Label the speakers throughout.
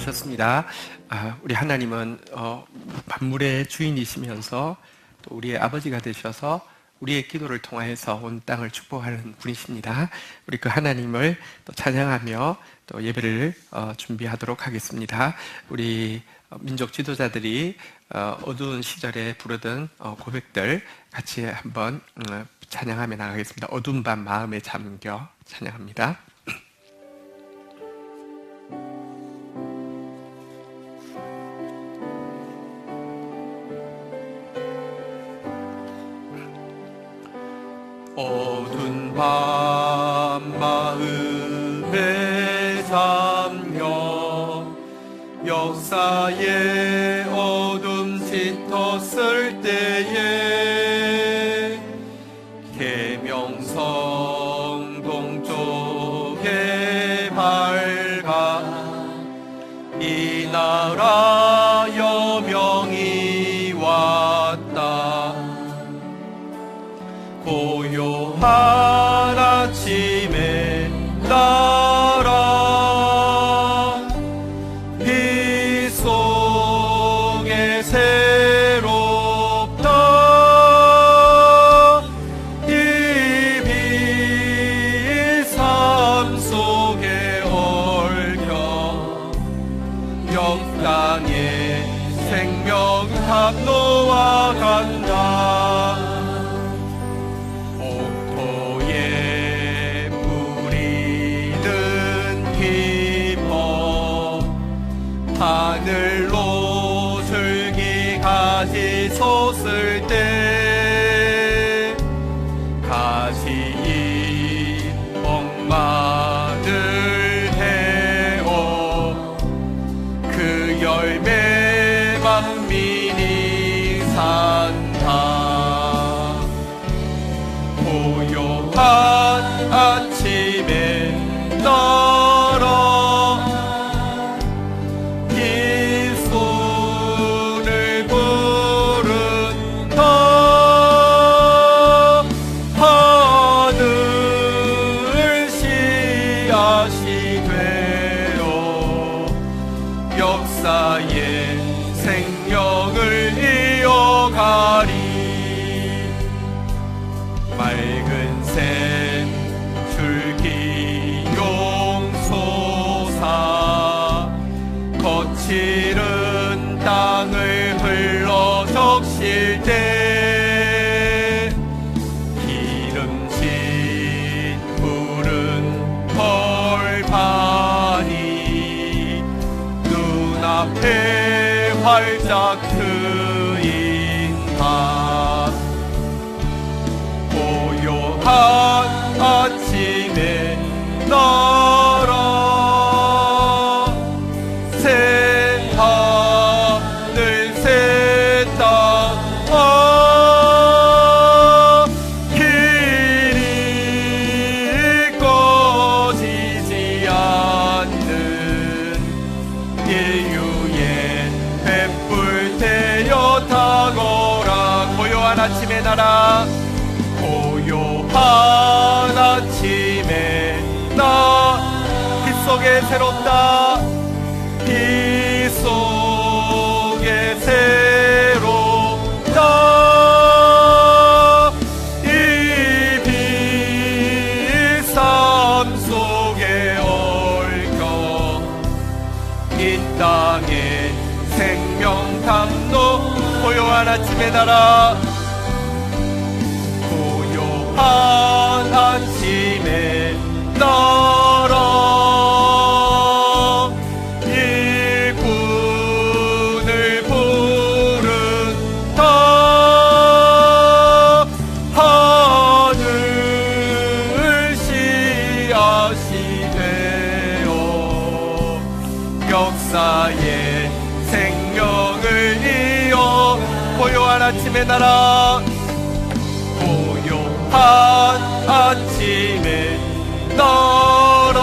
Speaker 1: 오셨습니다. 우리 하나님은 만물의 주인이시면서 또 우리의 아버지가 되셔서 우리의 기도를 통하여서 온 땅을 축복하는 분이십니다. 우리 그 하나님을 또 찬양하며 또 예배를 준비하도록 하겠습니다. 우리 민족 지도자들이 어두운 시절에 부르던 고백들 같이 한번 찬양하며 나가겠습니다. 어두운 밤 마음에 잠겨 찬양합니다. 어두운 밤 마음에 잠겨 역사의 어둠 짙었을 때에 계명성 동쪽에 밝아 이 나라 여명이 왔다. 고요한 아침에 따라 빛 속에 새롭다. 이 빛 삶 속에 얽혀 역당의 생명 담노와 간다. 하늘로 줄기가지 솟을 때 가시인 멍마늘 해오 그 열매 만민이 산다. 고요한 아침에 따라 역사의 생명을 이어가리. 맑은 샘 줄기 용솟아 거칠은 땅을 흘러 적실 때 기름진 푸른 벌판이 앞에 활짝 트인 밤 고요한 아침에 날아 새 하늘 새 땅 길이 꺼지지 않는 인류의 횃불 되어 타거라. 고요한 아침에 날아 고요한 아침에 나 빛 속에 새롭다. 빛 속에 새롭다. 이 빛 삶 속에 얽혀 이 땅에 생명 담노. 고요한 아침에 날아 고요한 아침에 날아 일꾼을 부른다. 하늘 씨앗이 되어 역사의 생명을 이어 고요한 아침에 날아 고요한 아침에 날아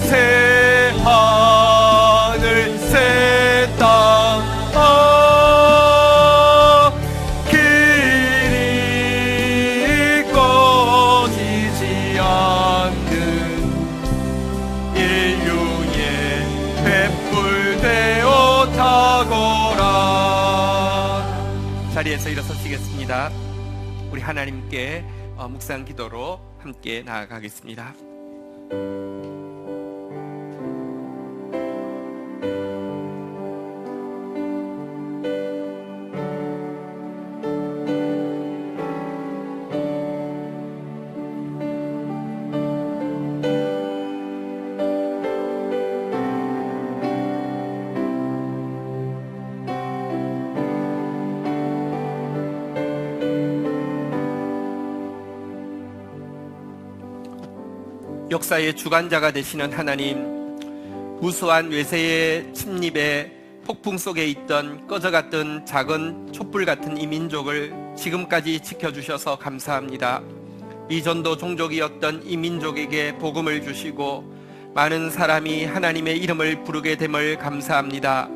Speaker 1: 새 하늘 새 땅 길이 꺼지지 않는 인류의 자리에서 일어서시겠습니다. 우리 하나님께 묵상 기도로 함께 나아가겠습니다. 역사의 주관자가 되시는 하나님, 무수한 외세의 침입에 폭풍 속에 있던 꺼져갔던 작은 촛불 같은 이 민족을 지금까지 지켜주셔서 감사합니다. 미전도 종족이었던 이 민족에게 복음을 주시고 많은 사람이 하나님의 이름을 부르게 됨을 감사합니다.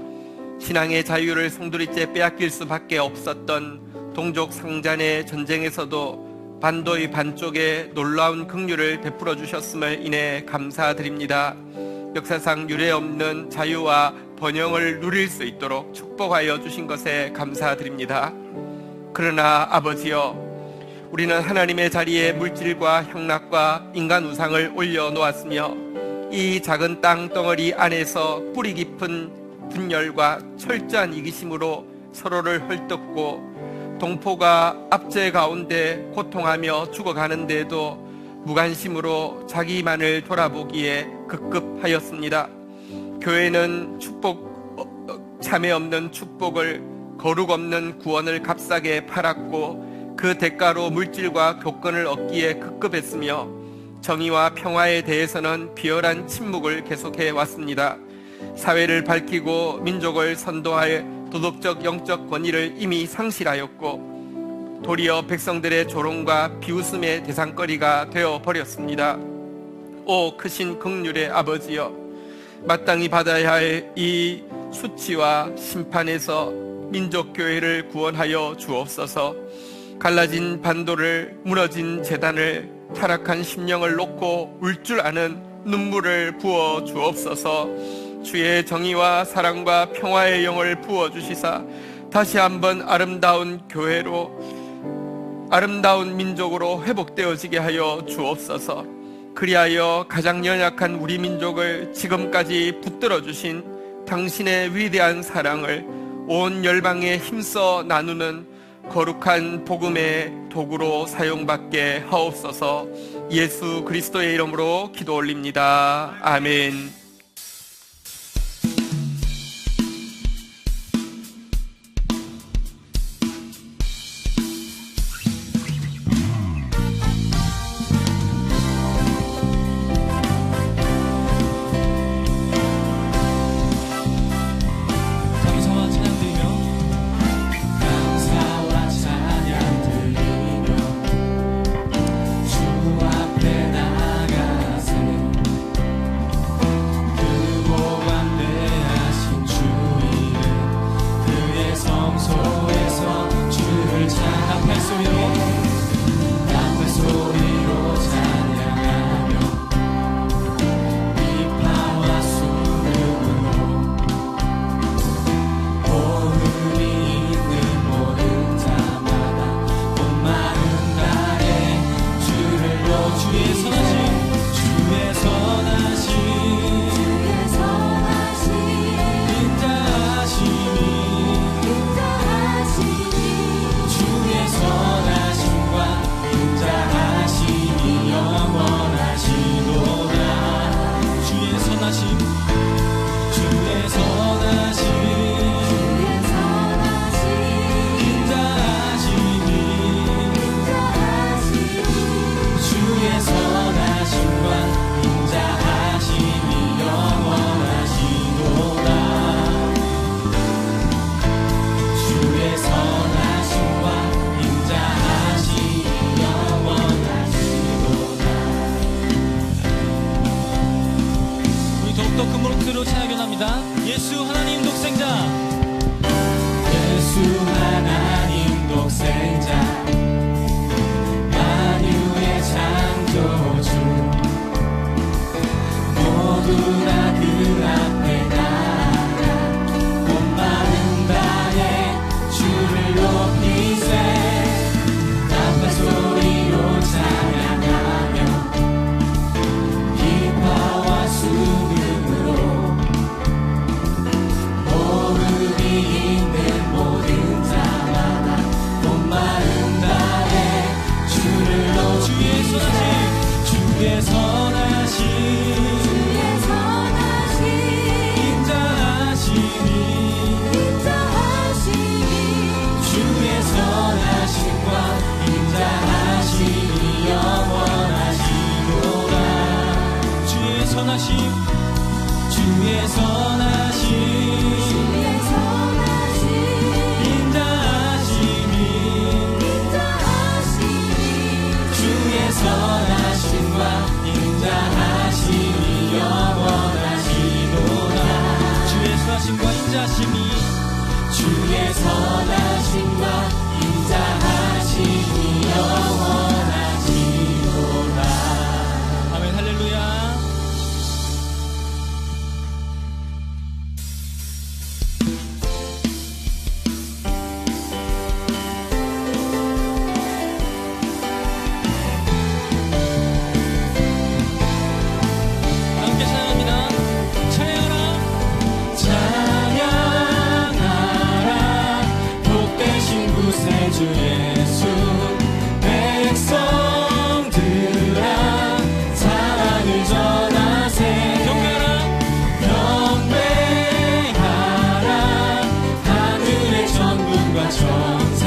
Speaker 1: 신앙의 자유를 송두리째 빼앗길 수밖에 없었던 동족 상잔의 전쟁에서도 반도의 반쪽에 놀라운 긍휼을 베풀어 주셨음을 인해 감사드립니다. 역사상 유례없는 자유와 번영을 누릴 수 있도록 축복하여 주신 것에 감사드립니다. 그러나 아버지여, 우리는 하나님의 자리에 물질과 향락과 인간 우상을 올려놓았으며 이 작은 땅덩어리 안에서 뿌리 깊은 분열과 철저한 이기심으로 서로를 헐뜯고 동포가 압제 가운데 고통하며 죽어가는데도 무관심으로 자기만을 돌아보기에 급급하였습니다. 교회는 참회 없는 축복을, 거룩 없는 구원을 값싸게 팔았고 그 대가로 물질과 교권을 얻기에 급급했으며 정의와 평화에 대해서는 비열한 침묵을 계속해 왔습니다. 사회를 밝히고 민족을 선도할 도덕적 영적 권위를 이미 상실하였고 도리어 백성들의 조롱과 비웃음의 대상거리가 되어버렸습니다. 오 크신 긍휼의 아버지여, 마땅히 받아야 할 이 수치와 심판에서 민족교회를 구원하여 주옵소서. 갈라진 반도를, 무너진 제단을, 타락한 심령을 놓고 울 줄 아는 눈물을 부어 주옵소서. 주의 정의와 사랑과 평화의 영을 부어주시사 다시 한번 아름다운 교회로, 아름다운 민족으로 회복되어지게 하여 주옵소서. 그리하여 가장 연약한 우리 민족을 지금까지 붙들어 주신 당신의 위대한 사랑을 온 열방에 힘써 나누는 거룩한 복음의 도구로 사용받게 하옵소서. 예수 그리스도의 이름으로 기도 올립니다. 아멘.
Speaker 2: 온 마음 다해 주를 높이 인자하심이
Speaker 3: 주의 선하심과 인자하심이 영원하시도다.
Speaker 2: 아멘. 할렐루야. 함께 찬양합니다.
Speaker 3: 찬양하라 복되신 구세주 예수. 백성들아 사랑을 전하세. 경배하라 하늘의 천군과 천사.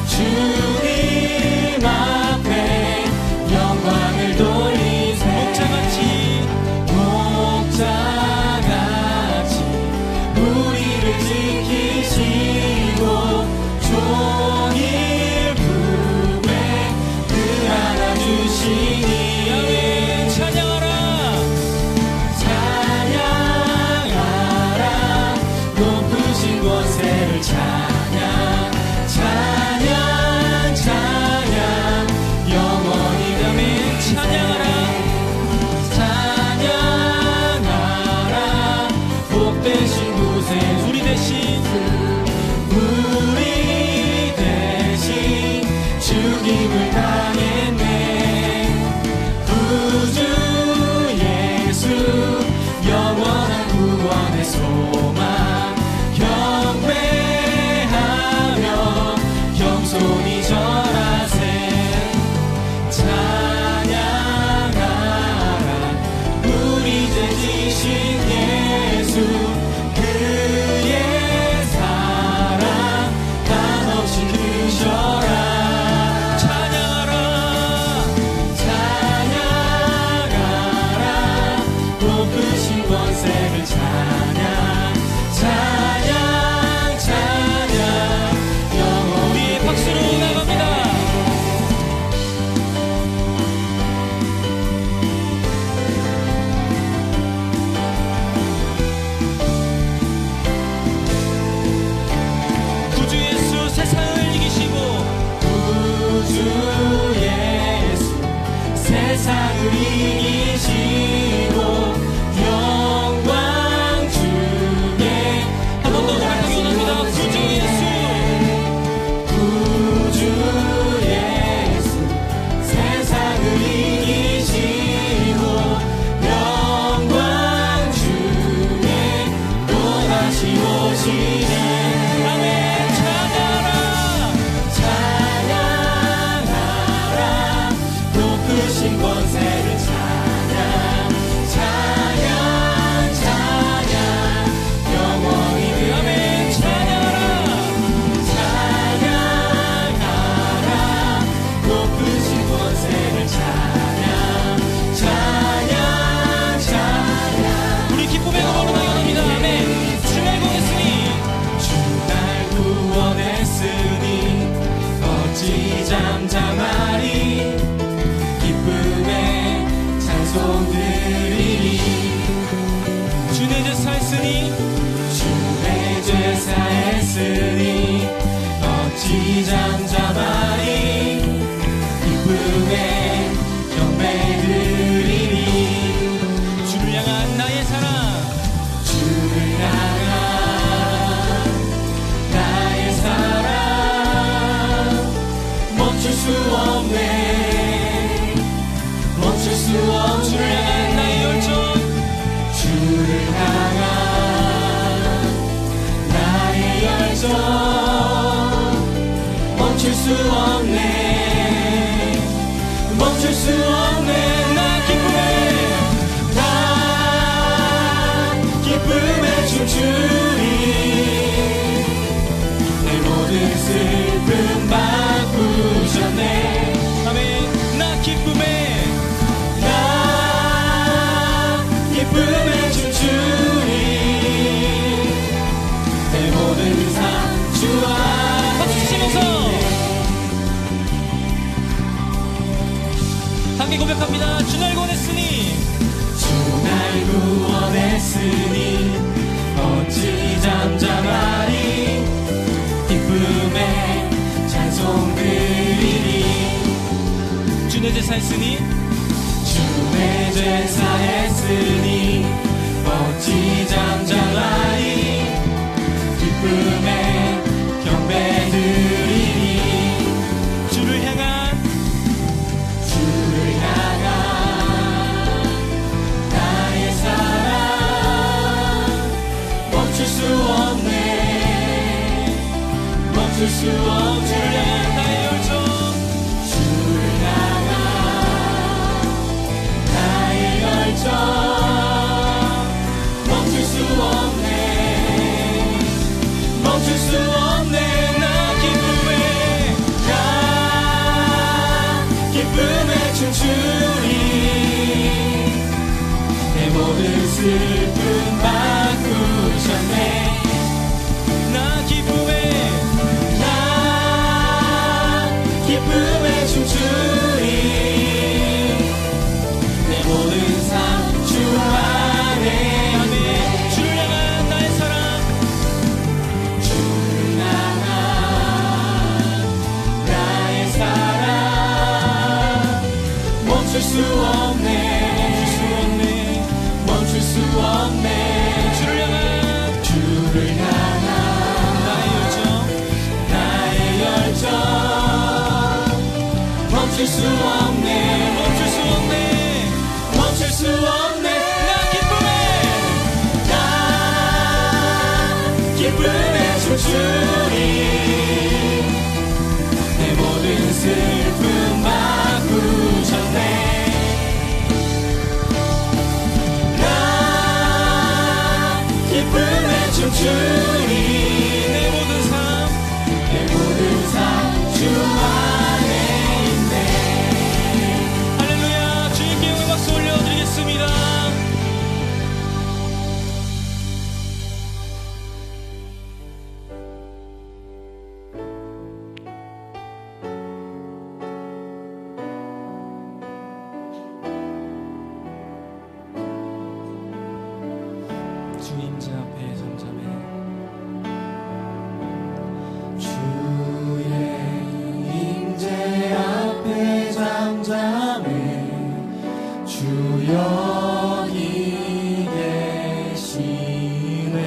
Speaker 3: 주님 앞에 영광을 돌리세. 목자같이 우리를 지키시고 종일 품에 늘 안아주시니.
Speaker 2: 찬양하라.
Speaker 3: 찬양하라 높으신 곳에를 찬양. 찬양 찬양 영원히
Speaker 2: 아멘. 찬양하라.
Speaker 3: 찬양하라 복되신 곳에
Speaker 2: 우리 대신
Speaker 3: 우리 대신 죽임을 당했네. 구주 예수 영원한 구원의 소망. 경배하며 겸손히 절하세. 찬양하라 우리 죄 지신 예수. 그의 사랑 한없이 크셔라.
Speaker 2: 찬양하라.
Speaker 3: 찬양하라 높으신 권세를 찬양. 찬양 찬양 영원히.
Speaker 2: 우리 박수로 나갑니다. 구주 예수 세상을 이기시고
Speaker 3: 구주 예수 세상을 이기시고 영광 주게.
Speaker 2: 한 번 더 고백하기 원합니다. 구주 예수
Speaker 3: 구주 예수 세상을 이기시고 영광 주게 또다시 오시네.
Speaker 2: 아멘. 찬양하라.
Speaker 3: 찬양하라 높으신 권세를 찬양. 찬양 찬양 영원히.
Speaker 2: 아멘. 찬양하라.
Speaker 3: 찬양하라 높으신 권세를 찬양. 찬양 찬양
Speaker 2: 우리 기쁨의 음악으로 나갑니다. 아멘. 주날 구원했으니
Speaker 3: 주날 구원했으니 어찌 잠잠하리. 기쁨의 찬송 드리리.
Speaker 2: 주내 제사했으니
Speaker 3: 주의 죄 사했으니 어찌 잠잠하리. 기쁨의 경배 드리리.
Speaker 2: 주를 향한 나의 사랑
Speaker 3: 주를 향한 나의 사랑 멈출 수 없네. 멈출 수 없네.
Speaker 2: 주를 향한 나의 열정
Speaker 3: 주를 향한 나의 열정 멈출 수 없네. 멈출 수 없네. 나 기쁨에 춤추리. 내 모든 슬픔 바꾸셨네.
Speaker 2: 아멘. 나 기쁨에
Speaker 3: 춤추리. 내 모든 삶 주와
Speaker 2: 박수 치면서 함께 고백합니다. 주날 구원했으니
Speaker 3: 주날 구원했으니 어찌
Speaker 2: 제사했으니
Speaker 3: 주의 제사했으니 어찌 잠잠하리 기쁨에 경배드리니
Speaker 2: 주를 향한
Speaker 3: 나의 사랑 멈출 수 없네 멈출 수 없네
Speaker 2: 나의 열정
Speaker 3: 주를 향한 나의 열정 멈출 수 없네 멈출 수 없네
Speaker 2: 나
Speaker 3: 기쁨에 춤추리 내 모든 슬픔 바꾸셨네
Speaker 2: 나 기쁨에
Speaker 3: 춤추리 내 모든 삶 주 안에
Speaker 2: 아멘 주를 향한 나의 사랑
Speaker 3: 주를 향한 나의 사랑 멈출 수 없네 멈출 수 없네
Speaker 2: 주를 향한 나의 열정
Speaker 3: 나의 열정 멈출 수 없네
Speaker 2: 멈출 수 없네
Speaker 3: 멈출 수 없네 기쁨에 춤추리 내 모든 슬픔 바꾸셨네 나 기쁨에 춤추리
Speaker 2: 내 모든 삶
Speaker 3: 주 안에 있네
Speaker 2: 할렐루야 주님께 영광 박수 올려드리겠습니다. 주님자 앞에 잠잠해
Speaker 3: 주의 임재 앞에 잠잠해 주 여기 계시네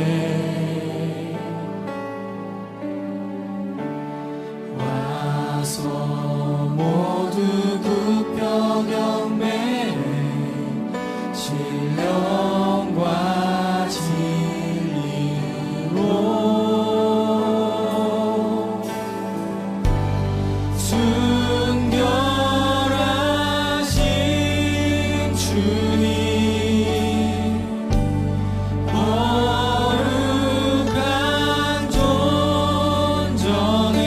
Speaker 3: 와서 모두 굽혀 경배해 신령과 진리로 순결하신 주님 거룩한 존전에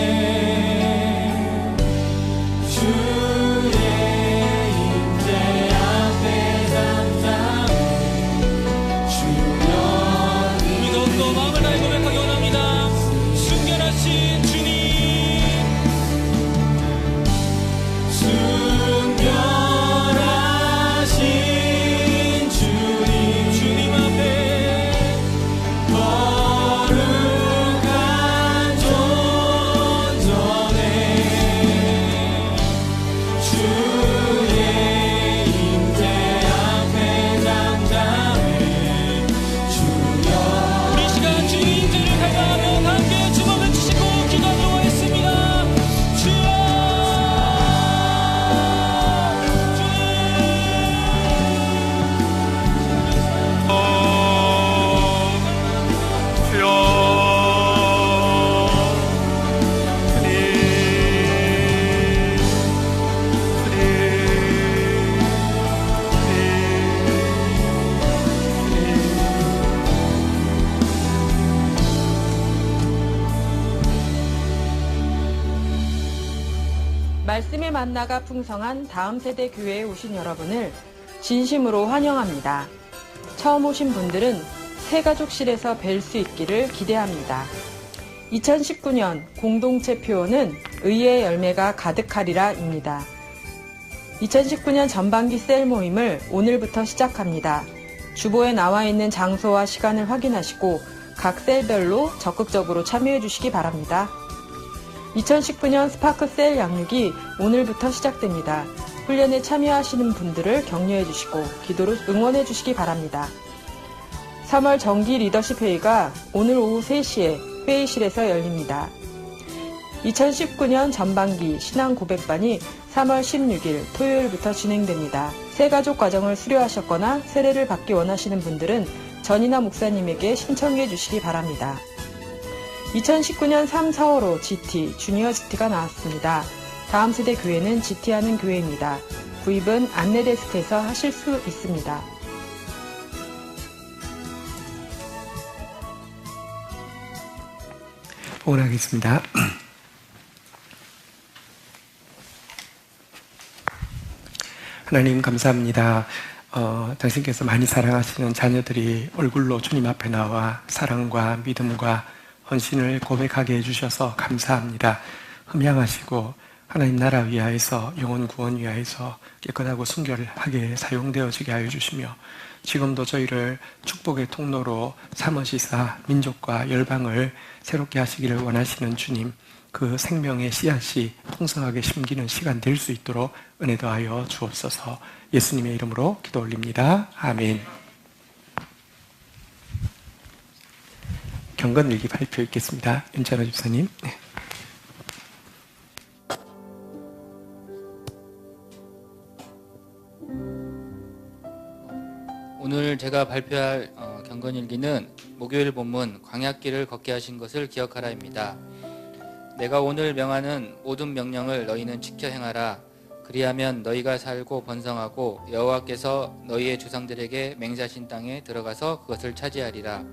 Speaker 3: 주의 임재 앞에 잠잠해 주여
Speaker 2: 우리 더욱더 마음을 다해 고백하기 원합니다. 순결하신 주님
Speaker 3: 순결하신 주님
Speaker 2: 주님 앞에
Speaker 3: 거룩한 존전에 주의 임재 앞에 잠잠해 주여
Speaker 2: 우리 시간 주님 임재를 갈망하며 함께 주먹을 치시고 기도하도록 하겠습니다. 주여
Speaker 4: 말씀의 만나가 풍성한 다음 세대 교회에 오신 여러분을 진심으로 환영합니다. 처음 오신 분들은 새가족실에서 뵐 수 있기를 기대합니다. 2019년 공동체 표어는 의의 열매가 가득하리라입니다. 2019년 전반기 셀 모임을 오늘부터 시작합니다. 주보에 나와 있는 장소와 시간을 확인하시고 각 셀별로 적극적으로 참여해 주시기 바랍니다. 2019년 스파크 셀 양육이 오늘부터 시작됩니다. 훈련에 참여하시는 분들을 격려해 주시고 기도로 응원해 주시기 바랍니다. 3월 정기 리더십 회의가 오늘 오후 3시에 회의실에서 열립니다. 2019년 전반기 신앙 고백반이 3월 16일 토요일부터 진행됩니다. 새가족 과정을 수료하셨거나 세례를 받기 원하시는 분들은 전이나 목사님에게 신청해 주시기 바랍니다. 2019년 3, 4월호 GT, 주니어 GT가 나왔습니다. 다음 세대 교회는 GT하는 교회입니다. 구입은 안내 데스크에서 하실 수 있습니다.
Speaker 1: 응원하겠습니다. 하나님 감사합니다. 당신께서 많이 사랑하시는 자녀들이 얼굴로 주님 앞에 나와 사랑과 믿음과 헌신을 고백하게 해주셔서 감사합니다. 흠양하시고 하나님 나라 위하여서 영혼 구원 위하여서 깨끗하고 순결하게 사용되어지게 하여 주시며 지금도 저희를 축복의 통로로 삼으시사 민족과 열방을 새롭게 하시기를 원하시는 주님, 그 생명의 씨앗이 풍성하게 심기는 시간 될 수 있도록 은혜 더하여 주옵소서. 예수님의 이름으로 기도 올립니다. 아멘. 경건일기 발표 있겠습니다. 윤찬호 집사님.
Speaker 5: 오늘 제가 발표할 경건일기는 목요일 본문 광야길을 걷게 하신 것을 기억하라입니다. 내가 오늘 명하는 모든 명령을 너희는 지켜 행하라. 그리하면 너희가 살고 번성하고 여호와께서 너희의 조상들에게 맹세하신 땅에 들어가서 그것을 차지하리라.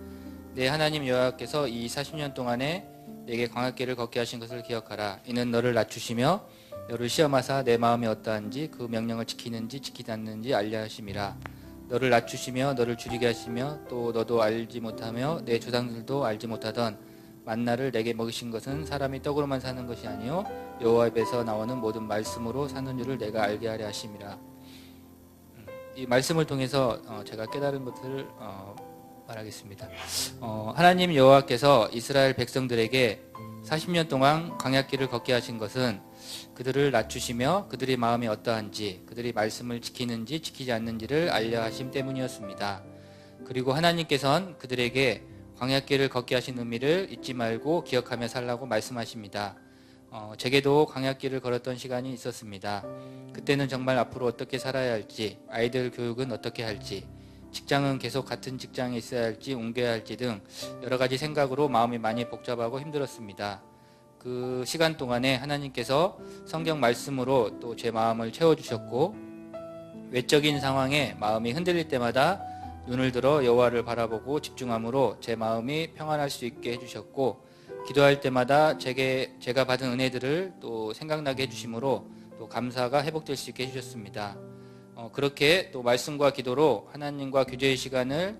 Speaker 5: 내 하나님 여호와께서 이 40년 동안에 내게 광야길을 걷게 하신 것을 기억하라. 이는 너를 낮추시며 너를 시험하사 내 마음이 어떠한지 그 명령을 지키는지 지키지 않는지 알려 하심이라. 너를 낮추시며 너를 줄이게 하시며 또 너도 알지 못하며 내 조상들도 알지 못하던 만나를 내게 먹이신 것은 사람이 떡으로만 사는 것이 아니요 여호와 입에서 나오는 모든 말씀으로 사는 줄을 내가 알게 하려 하심이라. 이 말씀을 통해서 제가 깨달은 것을 말하겠습니다. 하나님 여호와께서 이스라엘 백성들에게 40년 동안 광야길을 걷게 하신 것은 그들을 낮추시며 그들의 마음이 어떠한지 그들이 말씀을 지키는지 지키지 않는지를 알려 하심 때문이었습니다. 그리고 하나님께서는 그들에게 광야길을 걷게 하신 의미를 잊지 말고 기억하며 살라고 말씀하십니다. 제게도 광야길을 걸었던 시간이 있었습니다. 그때는 정말 앞으로 어떻게 살아야 할지, 아이들 교육은 어떻게 할지, 직장은 계속 같은 직장에 있어야 할지 옮겨야 할지 등 여러 가지 생각으로 마음이 많이 복잡하고 힘들었습니다. 그 시간 동안에 하나님께서 성경 말씀으로 또 제 마음을 채워주셨고 외적인 상황에 마음이 흔들릴 때마다 눈을 들어 여호와를 바라보고 집중함으로 제 마음이 평안할 수 있게 해주셨고 기도할 때마다 제가 받은 은혜들을 또 생각나게 해주심으로 또 감사가 회복될 수 있게 해주셨습니다. 그렇게 또 말씀과 기도로 하나님과 교제의 시간을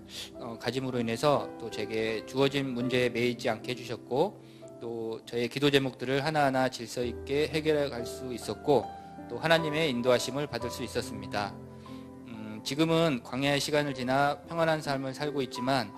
Speaker 5: 가짐으로 인해서 또 제게 주어진 문제에 매이지 않게 해주셨고 또 저의 기도 제목들을 하나하나 질서 있게 해결해 갈 수 있었고 또 하나님의 인도하심을 받을 수 있었습니다. 지금은 광야의 시간을 지나 평안한 삶을 살고 있지만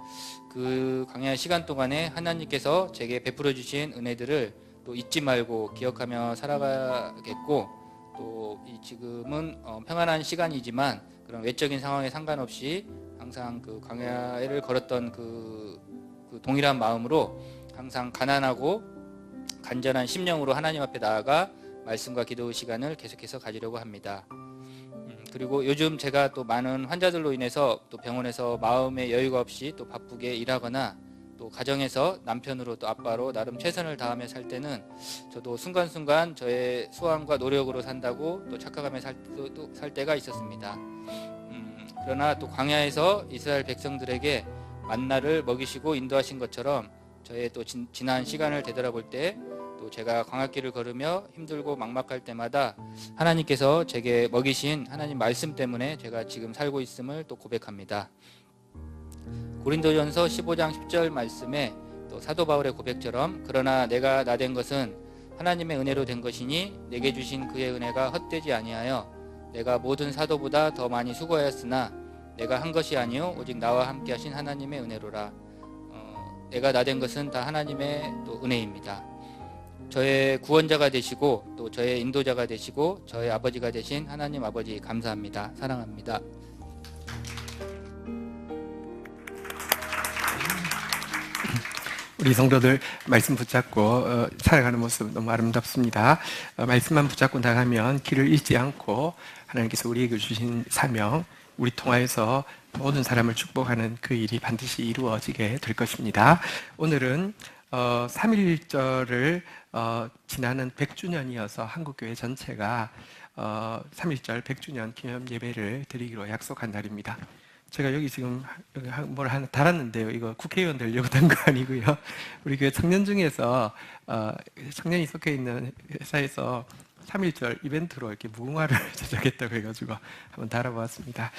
Speaker 5: 그 광야의 시간 동안에 하나님께서 제게 베풀어 주신 은혜들을 또 잊지 말고 기억하며 살아가겠고 또 지금은 평안한 시간이지만 그런 외적인 상황에 상관없이 항상 그 광야를 걸었던 그 동일한 마음으로 항상 가난하고 간절한 심령으로 하나님 앞에 나아가 말씀과 기도 시간을 계속해서 가지려고 합니다. 그리고 요즘 제가 또 많은 환자들로 인해서 또 병원에서 마음의 여유가 없이 또 바쁘게 일하거나 또 가정에서 남편으로 또 아빠로 나름 최선을 다하며 살 때는 저도 순간순간 저의 수완과 노력으로 산다고 또 착각하며 살 때가 있었습니다. 그러나 또 광야에서 이스라엘 백성들에게 만나를 먹이시고 인도하신 것처럼 저의 또 지난 시간을 되돌아볼 때 또 제가 광야길을 걸으며 힘들고 막막할 때마다 하나님께서 제게 먹이신 하나님 말씀 때문에 제가 지금 살고 있음을 또 고백합니다. 고린도전서 15장 10절 말씀에 또 사도 바울의 고백처럼 그러나 내가 나된 것은 하나님의 은혜로 된 것이니 내게 주신 그의 은혜가 헛되지 아니하여 내가 모든 사도보다 더 많이 수고하였으나 내가 한 것이 아니요 오직 나와 함께 하신 하나님의 은혜로라. 내가 나된 것은 다 하나님의 또 은혜입니다. 저의 구원자가 되시고 또 저의 인도자가 되시고 저의 아버지가 되신 하나님 아버지 감사합니다. 사랑합니다.
Speaker 1: 우리 성도들 말씀 붙잡고 살아가는 모습 너무 아름답습니다. 말씀만 붙잡고 나가면 길을 잃지 않고 하나님께서 우리에게 주신 사명, 우리 통하여서 모든 사람을 축복하는 그 일이 반드시 이루어지게 될 것입니다. 오늘은 3.1절을 지나는 100주년이어서 한국교회 전체가 3.1절 100주년 기념 예배를 드리기로 약속한 날입니다. 제가 여기 지금 뭘 하나 달았는데요. 이거 국회의원 되려고 단 거 아니고요. 우리 교회 청년 중에서 청년이 속해 있는 회사에서 3.1절 이벤트로 이렇게 무궁화를 제작했다고 해가지고 한번 달아보았습니다.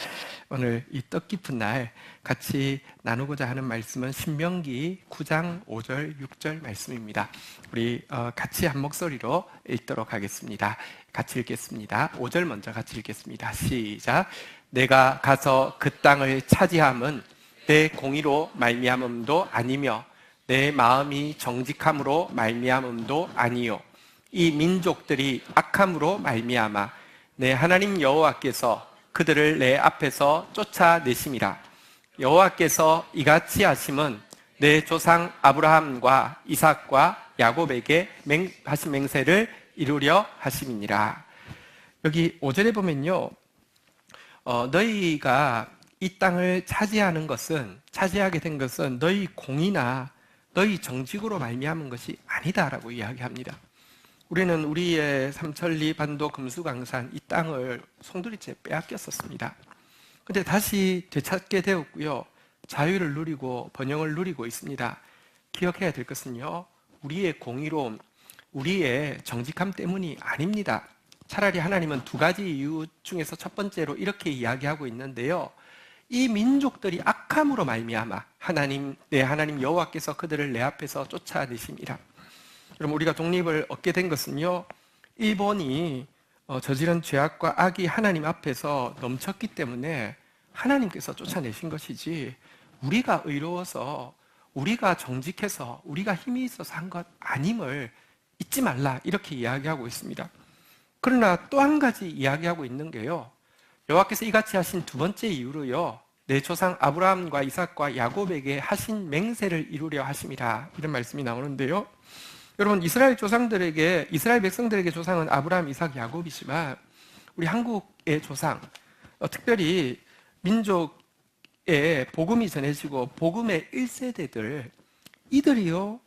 Speaker 1: 오늘 이 뜻깊은 날 같이 나누고자 하는 말씀은 신명기 9장 5절 6절 말씀입니다. 우리 같이 한 목소리로 읽도록 하겠습니다. 같이 읽겠습니다. 5절 먼저 같이 읽겠습니다. 시작. 내가 가서 그 땅을 차지함은 내 공의로 말미암음도 아니며 내 마음이 정직함으로 말미암음도 아니요 이 민족들이 악함으로 말미암아 내 하나님 여호와께서 그들을 내 앞에서 쫓아내심이라. 여호와께서 이같이 하심은 내 조상 아브라함과 이삭과 야곱에게 하신 맹세를 이루려 하심이니라. 여기 5절에 보면요, 너희가 이 땅을 차지하게 된 것은 너희 공이나 너희 정직으로 말미암은 것이 아니다라고 이야기합니다. 우리는 우리의 삼천리, 반도, 금수강산 이 땅을 송두리째 빼앗겼었습니다. 근데 다시 되찾게 되었고요, 자유를 누리고 번영을 누리고 있습니다. 기억해야 될 것은요, 우리의 공의로움, 우리의 정직함 때문이 아닙니다. 차라리 하나님은 두 가지 이유 중에서 첫 번째로 이렇게 이야기하고 있는데요, 이 민족들이 악함으로 말미암아 내 하나님 여호와께서 그들을 내 앞에서 쫓아내심이라. 그럼 우리가 독립을 얻게 된 것은요, 일본이 저지른 죄악과 악이 하나님 앞에서 넘쳤기 때문에 하나님께서 쫓아내신 것이지, 우리가 의로워서 우리가 정직해서 우리가 힘이 있어서 한 것 아님을 잊지 말라, 이렇게 이야기하고 있습니다. 그러나 또 한 가지 이야기하고 있는 게요, 여호와께서 이같이 하신 두 번째 이유로요, 내 조상 아브라함과 이삭과 야곱에게 하신 맹세를 이루려 하심이라, 이런 말씀이 나오는데요, 여러분, 이스라엘 백성들에게 조상은 아브라함, 이삭, 야곱이지만 우리 한국의 조상, 특별히 민족에 복음이 전해지고 복음의 1세대들, 이들이요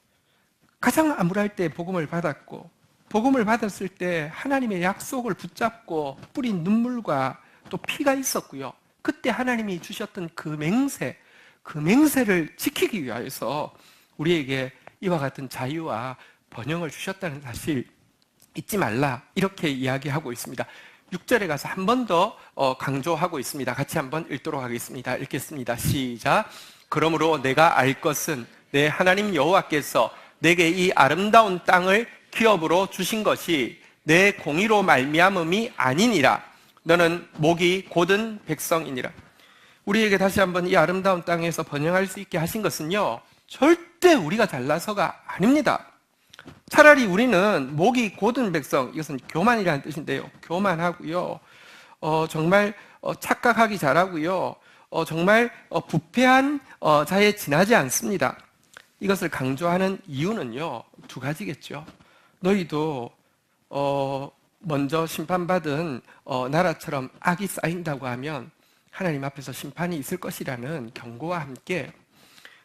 Speaker 1: 가장 암울할 때 복음을 받았고, 복음을 받았을 때 하나님의 약속을 붙잡고 뿌린 눈물과 또 피가 있었고요, 그때 하나님이 주셨던 그 맹세를 지키기 위하여서 우리에게 이와 같은 자유와 번영을 주셨다는 사실 잊지 말라, 이렇게 이야기하고 있습니다. 6절에 가서 한 번 더 강조하고 있습니다. 같이 한번 읽도록 하겠습니다. 읽겠습니다. 시작. 그러므로 내가 알 것은 내 하나님 여호와께서 내게 이 아름다운 땅을 기업으로 주신 것이 내 공의로 말미암음이 아니니라. 너는 목이 곧은 백성이니라. 우리에게 다시 한번 이 아름다운 땅에서 번영할 수 있게 하신 것은요, 절대 우리가 잘나서가 아닙니다. 차라리 우리는 목이 곧은 백성, 이것은 교만이라는 뜻인데요, 교만하고요, 정말 착각하기 잘하고요, 정말 부패한 자에 지나지 않습니다. 이것을 강조하는 이유는요, 두 가지겠죠. 너희도 먼저 심판받은 나라처럼 악이 쌓인다고 하면 하나님 앞에서 심판이 있을 것이라는 경고와 함께,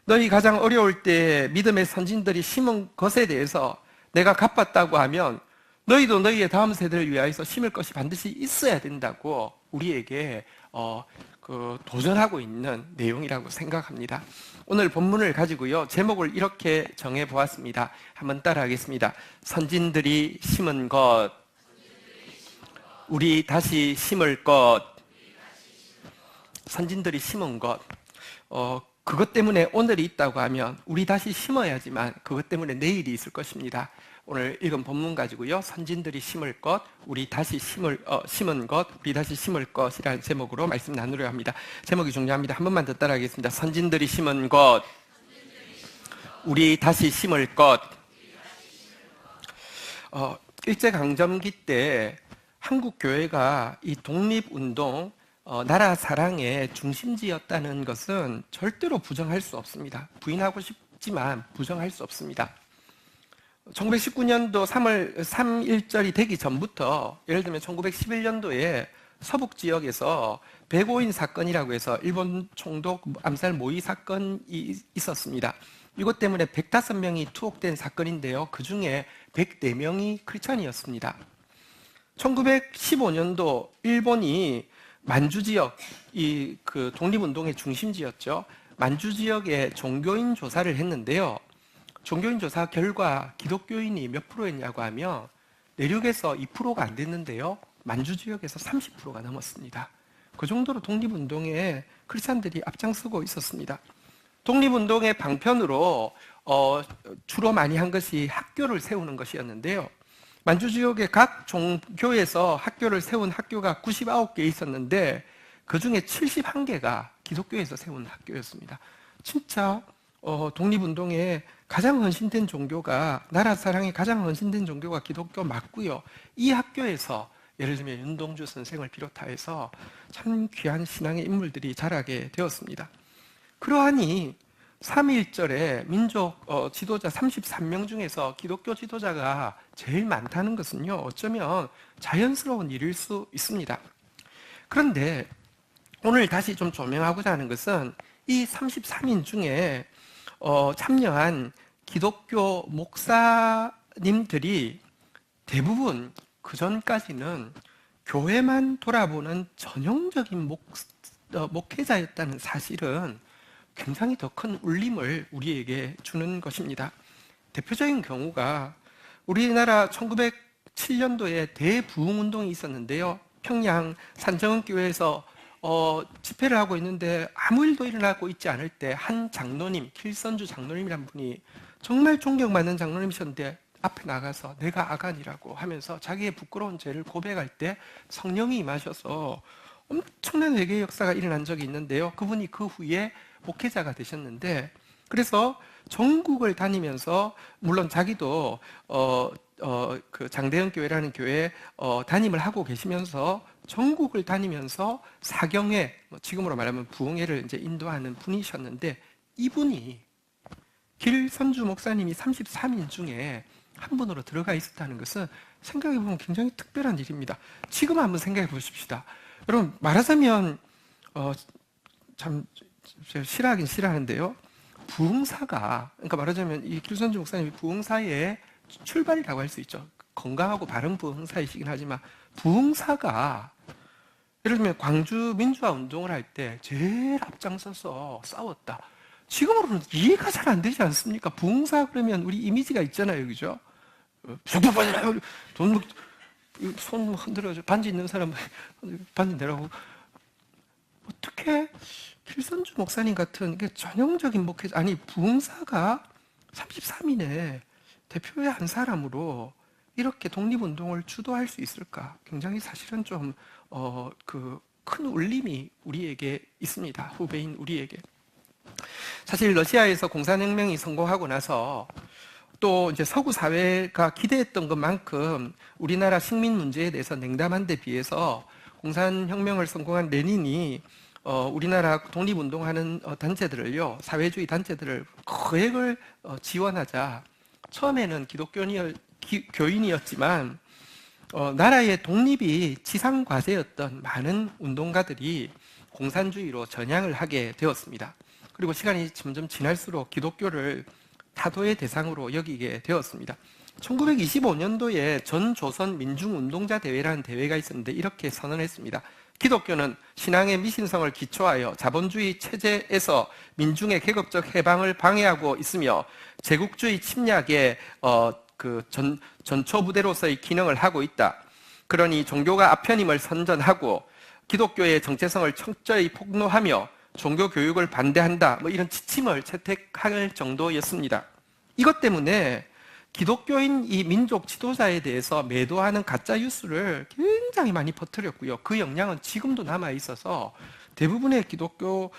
Speaker 1: 너희 가장 어려울 때 믿음의 선진들이 심은 것에 대해서 내가 갚았다고 하면 너희도 너희의 다음 세대를 위하여서 심을 것이 반드시 있어야 된다고 우리에게 도전하고 있는 내용이라고 생각합니다. 오늘 본문을 가지고요, 제목을 이렇게 정해 보았습니다. 한번 따라하겠습니다. 선진들이 심은 것, 우리 다시 심을 것. 선진들이 심은 것, 그것 때문에 오늘이 있다고 하면 우리 다시 심어야지만 그것 때문에 내일이 있을 것입니다. 오늘 읽은 본문 가지고요, 선진들이 심을 것, 우리 다시 심은 것, 우리 다시 심을 것이라는 제목으로 말씀 나누려 합니다. 제목이 중요합니다. 한 번만 더 따라하겠습니다. 선진들이 심은 것, 우리 다시 심을 것. 일제강점기 때 한국 교회가 이 독립운동, 나라 사랑의 중심지였다는 것은 절대로 부정할 수 없습니다. 부인하고 싶지만 부정할 수 없습니다. 1919년도 3월 3.1절이 되기 전부터, 예를 들면 1911년도에 서북 지역에서 백오인 사건이라고 해서 일본 총독 암살 모의 사건이 있었습니다. 이것 때문에 105명이 투옥된 사건인데요. 그 중에 104명이 크리스찬이었습니다. 1915년도 일본이 만주 지역, 그 독립운동의 중심지였죠. 만주 지역에 종교인 조사를 했는데요. 종교인 조사 결과 기독교인이 몇 프로였냐고 하면 내륙에서 2%가 안 됐는데요. 만주 지역에서 30%가 넘었습니다. 그 정도로 독립운동에 크리스찬들이 앞장서고 있었습니다. 독립운동의 방편으로 주로 많이 한 것이 학교를 세우는 것이었는데요. 만주 지역의 각 종교에서 학교를 세운 학교가 99개 있었는데 그 중에 71개가 기독교에서 세운 학교였습니다. 진짜 독립운동에 가장 헌신된 종교가, 나라 사랑에 가장 헌신된 종교가 기독교 맞고요. 이 학교에서 예를 들면 윤동주 선생을 비롯하여서 참 귀한 신앙의 인물들이 자라게 되었습니다. 그러하니 3.1절에 민족 지도자 33명 중에서 기독교 지도자가 제일 많다는 것은요, 어쩌면 자연스러운 일일 수 있습니다. 그런데 오늘 다시 좀 조명하고자 하는 것은 이 33인 중에 참여한 기독교 목사님들이 대부분 그 전까지는 교회만 돌아보는 전형적인 목회자였다는 사실은 굉장히 더 큰 울림을 우리에게 주는 것입니다. 대표적인 경우가 우리나라 1907년도에 대부흥운동이 있었는데요. 평양 산정은교회에서 집회를 하고 있는데 아무 일도 일어나고 있지 않을 때 한 장로님, 길선주 장로님이란 분이 정말 존경받는 장로님이셨는데 앞에 나가서 내가 아간이라고 하면서 자기의 부끄러운 죄를 고백할 때 성령이 임하셔서 엄청난 회개 역사가 일어난 적이 있는데요. 그분이 그 후에 목회자가 되셨는데, 그래서 전국을 다니면서, 물론 자기도 그 장대현 교회라는 교회에 담임을 하고 계시면서 전국을 다니면서 사경회, 지금으로 말하면 부흥회를 이제 인도하는 분이셨는데, 이분이 길선주 목사님이 33인 중에 한 분으로 들어가 있었다는 것은 생각해보면 굉장히 특별한 일입니다. 지금 한번 생각해 보십시다. 여러분, 말하자면 참 싫어하긴 싫어하는데요. 부흥사가, 그러니까 말하자면 이 길선주 목사님이 부흥사의 출발이라고 할 수 있죠. 건강하고 바른 부흥사이시긴 하지만, 부흥사가 예를 들면 광주 민주화 운동을 할 때 제일 앞장서서 싸웠다. 지금으로는 이해가 잘 안 되지 않습니까? 부흥사 그러면 우리 이미지가 있잖아요, 그죠? 돈, 손 흔들어줘. 반지 있는 사람 반지 내라고. 어떻게 길선주 목사님 같은 게 전형적인 목회자, 아니 부흥사가 33인의 대표의 한 사람으로 이렇게 독립운동을 주도할 수 있을까? 굉장히 사실은 좀 큰 울림이 우리에게 있습니다. 후배인 우리에게. 사실 러시아에서 공산혁명이 성공하고 나서 또 이제 서구 사회가 기대했던 것만큼 우리나라 식민 문제에 대해서 냉담한 데 비해서 공산혁명을 성공한 레닌이 우리나라 독립운동하는 단체들을요, 사회주의 단체들을 거액을 지원하자 처음에는 교인이었지만 나라의 독립이 지상과제였던 많은 운동가들이 공산주의로 전향을 하게 되었습니다. 그리고 시간이 점점 지날수록 기독교를 타도의 대상으로 여기게 되었습니다. 1925년도에 전조선 민중운동자 대회라는 대회가 있었는데 이렇게 선언했습니다. 기독교는 신앙의 미신성을 기초하여 자본주의 체제에서 민중의 계급적 해방을 방해하고 있으며 제국주의 침략의 전초부대로서의 기능을 하고 있다. 그러니 종교가 아편임을 선전하고 기독교의 정체성을 철저히 폭로하며 종교 교육을 반대한다. 이런 지침을 채택할 정도였습니다. 이것 때문에 기독교인 이 민족 지도자에 대해서 매도하는 가짜 뉴스를 굉장히 많이 퍼뜨렸고요. 그 영향은 지금도 남아 있어서 대부분의 기독교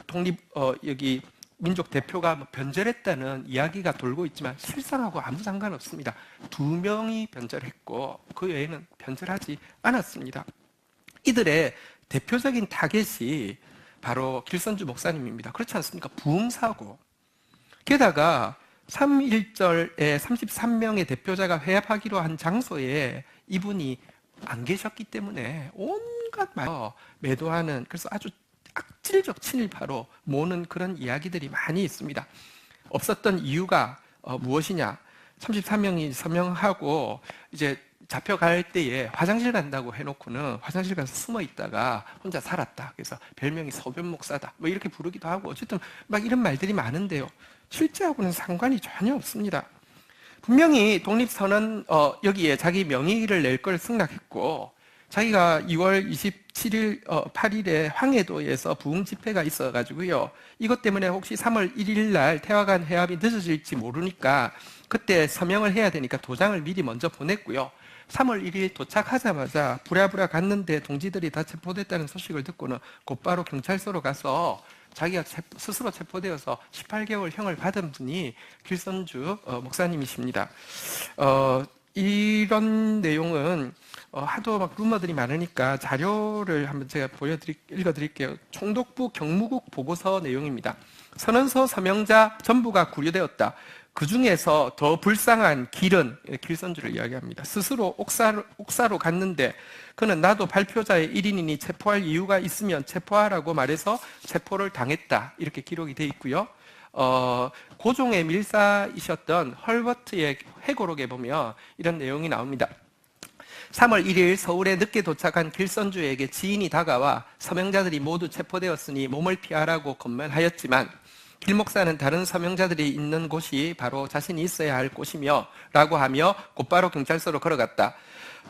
Speaker 1: 독립 여기 민족 대표가 뭐 변절했다는 이야기가 돌고 있지만 실상하고 아무 상관없습니다. 2명이 변절했고 그 외에는 변절하지 않았습니다. 이들의 대표적인 타겟이 바로 길선주 목사님입니다. 그렇지 않습니까? 부흥사고. 게다가 3.1절에 33명의 대표자가 회합하기로 한 장소에 이분이 안 계셨기 때문에 온갖 매도하는, 그래서 아주 악질적 친일파로 모는 그런 이야기들이 많이 있습니다. 없었던 이유가 무엇이냐? 33명이 서명하고 이제 잡혀갈 때에 화장실 간다고 해놓고는 화장실 가서 숨어 있다가 혼자 살았다. 그래서 별명이 소변 목사다. 뭐 이렇게 부르기도 하고 어쨌든 막 이런 말들이 많은데요. 실제하고는 상관이 전혀 없습니다. 분명히 독립선언 여기에 자기 명의를 낼 걸 승낙했고 자기가 2월 27일, 8일에 황해도에서 부흥 집회가 있어가지고요. 이것 때문에 혹시 3월 1일 날 태화간 해합이 늦어질지 모르니까 그때 서명을 해야 되니까 도장을 미리 먼저 보냈고요. 3월 1일 도착하자마자 부랴부랴 갔는데 동지들이 다 체포됐다는 소식을 듣고는 곧바로 경찰서로 가서 자기가 스스로 체포되어서 18개월 형을 받은 분이 길선주 목사님이십니다. 이런 내용은 하도 막 루머들이 많으니까 자료를 한번 제가 읽어드릴게요. 총독부 경무국 보고서 내용입니다. 선언서 서명자 전부가 구류되었다. 그 중에서 더 불쌍한 길은, 길선주를 이야기합니다. 스스로 옥사로 갔는데 그는 나도 발표자의 1인이니 체포할 이유가 있으면 체포하라고 말해서 체포를 당했다. 이렇게 기록이 되어 있고요. 고종의 밀사이셨던 헐버트의 회고록에 보면 이런 내용이 나옵니다. 3월 1일 서울에 늦게 도착한 길선주에게 지인이 다가와 서명자들이 모두 체포되었으니 몸을 피하라고 권면하였지만 길 목사는 다른 서명자들이 있는 곳이 바로 자신이 있어야 할 곳이며 라고 하며 곧바로 경찰서로 걸어갔다.